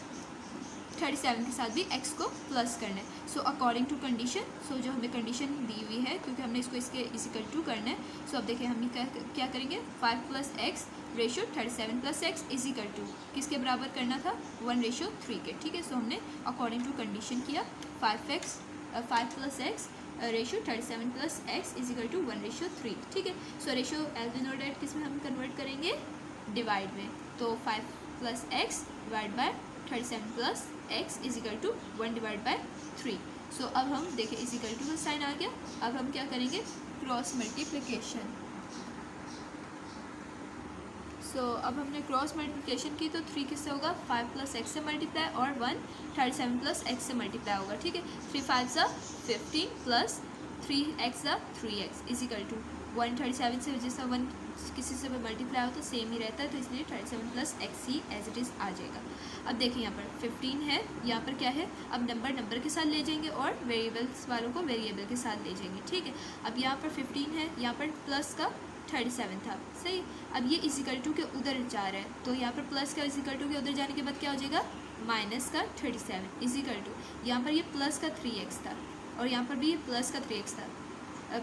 37 के साथ भी x को प्लस करना है। सो अकॉर्डिंग टू कंडीशन, सो जो हमें कंडीशन दी हुई है क्योंकि हमने इसको इसके इजिकल टू करना है, सो अब देखिए हम क्या करेंगे, 5 + x ratio 37 + x equal to किसके बराबर करना था, 1:3 के। ठीक है, सो हमने अकॉर्डिंग टू कंडीशन किया, 5 + x ratio 37 + x equal to 1:3। ठीक है, सो रेशो एल्विनोडेट किस में हम कन्वर्ट करेंगे, डिवाइड में, तो 5 + x divide by 37 + x equal to 1/3। So अब हम देखें इजिकल टू का साइन आ गया, अब हम क्या करेंगे, क्रॉस मल्टीप्लिकेशन। सो अब हमने क्रॉस मल्टीप्लिकेशन की तो 3 किससे होगा, 5 + x से मल्टीप्लाई और 1 37 + x से मल्टीप्लाई होगा। ठीक है, 3 5 15 + 3x 3x इजिकल टू 137 से जैसा 1 किसी से भी मल्टीप्लाई हो तो सेम ही रहता है, तो इसलिए 37 + x ही एज इट इज़ आ जाएगा। अब देखिए यहाँ पर 15 है, यहाँ पर क्या है, अब नंबर के साथ ले जाएंगे और वेरिएबल्स वालों को वेरिएबल के साथ ले जाएंगे। ठीक है, अब यहाँ पर 15 है, यहाँ पर प्लस का 37 था। सही, अब ये इजिकल टू के उधर जा रहा है तो यहाँ पर प्लस का इजिकल टू के उधर जाने के बाद क्या हो जाएगा, माइनस का 37 इजिकल टू, यहाँ पर ये प्लस का 3x था और यहाँ पर भी ये प्लस का 3x था,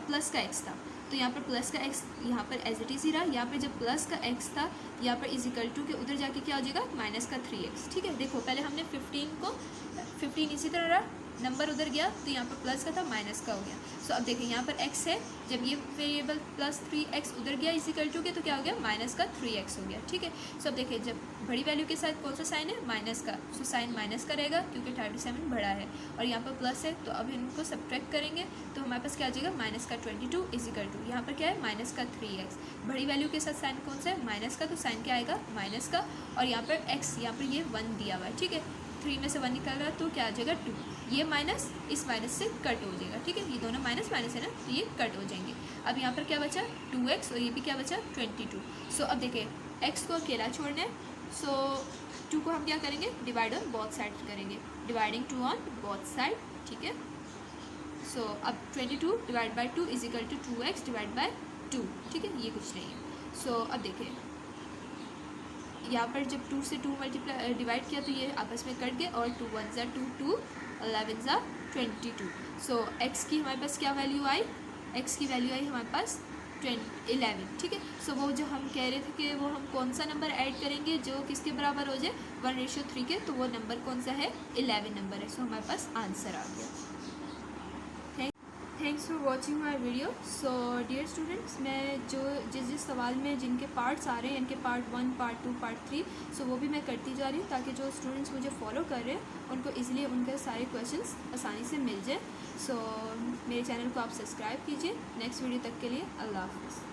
प्लस का x था, तो यहाँ पर प्लस का x यहाँ पर एज इट इज़ ही रहा, यहाँ पर जब प्लस का x था यहाँ पर इजिकल टू के उधर जाके क्या हो जाएगा, माइनस का 3x। ठीक है, देखो पहले हमने 15 इसी तरह रहा, नंबर उधर गया तो यहाँ पर प्लस का था माइनस का हो गया। सो अब देखिए यहाँ पर x है, जब ये वेरिएबल प्लस 3x उधर गया इसी इक्वल टू के, तो क्या हो गया माइनस का 3x हो गया। ठीक है, सो अब देखिए जब बड़ी वैल्यू के साथ कौन सा साइन है, माइनस का, सो साइन माइनस का रहेगा क्योंकि 37 बड़ा है और यहाँ पर प्लस है, तो अब इनको सब्ट्रैक्ट करेंगे तो हमारे पास क्या आ जाएगा माइनस का 22 इज इक्वल टू, यहाँ पर क्या है माइनस का 3x, बड़ी वैल्यू के साथ साइन कौन सा है माइनस का, तो साइन क्या आएगा माइनस का, और यहाँ पर x, यहाँ पर ये 1 दिया हुआ है। ठीक है, 3 में से 1 निकल रहा है तो क्या आ जाएगा 2, ये माइनस इस माइनस से कट हो जाएगा। ठीक है, ये दोनों माइनस माइनस है ना, तो ये कट हो जाएंगे। अब यहाँ पर क्या बचा 2x और ये भी क्या बचा 22। सो अब देखिए x को अकेला छोड़ना है, सो 2 को हम क्या करेंगे डिवाइड ऑन बोथ साइड करेंगे, डिवाइडिंग 2 ऑन बोथ साइड। ठीक है, सो अब 22 divide by 2 is equal to 2x divide by 2। ठीक है, ये कुछ नहीं है। सो अब देखिए यहाँ पर जब 2 से 2 मल्टीप्लाई डिवाइड किया तो ये आपस में कट गए और 2 1 ज़ा 2 2 11 ज़ा 22। सो x की हमारे पास क्या वैल्यू आई, x की वैल्यू आई हमारे पास 11। ठीक है, सो वो जो हम कह रहे थे कि वो हम कौन सा नंबर ऐड करेंगे जो किसके बराबर हो जाए 1:3 के, तो वो नंबर कौन सा है 11 नंबर है। सो हमारे पास आंसर आ गया। Thanks for watching my video. So dear students, मैं जो जिस सवाल में जिनके पार्ट्स आ रहे हैं, इनके पार्ट 1 पार्ट 2 पार्ट 3, सो वो भी मैं करती जा रही हूँ ताकि जो स्टूडेंट्स मुझे फॉलो कर रहे हैं उनको ईजिली उनके सारे क्वेश्चंस आसानी से मिल जाए। सो मेरे चैनल को आप सब्सक्राइब कीजिए। नेक्स्ट वीडियो तक के लिए अल्लाह हाफ़िज़।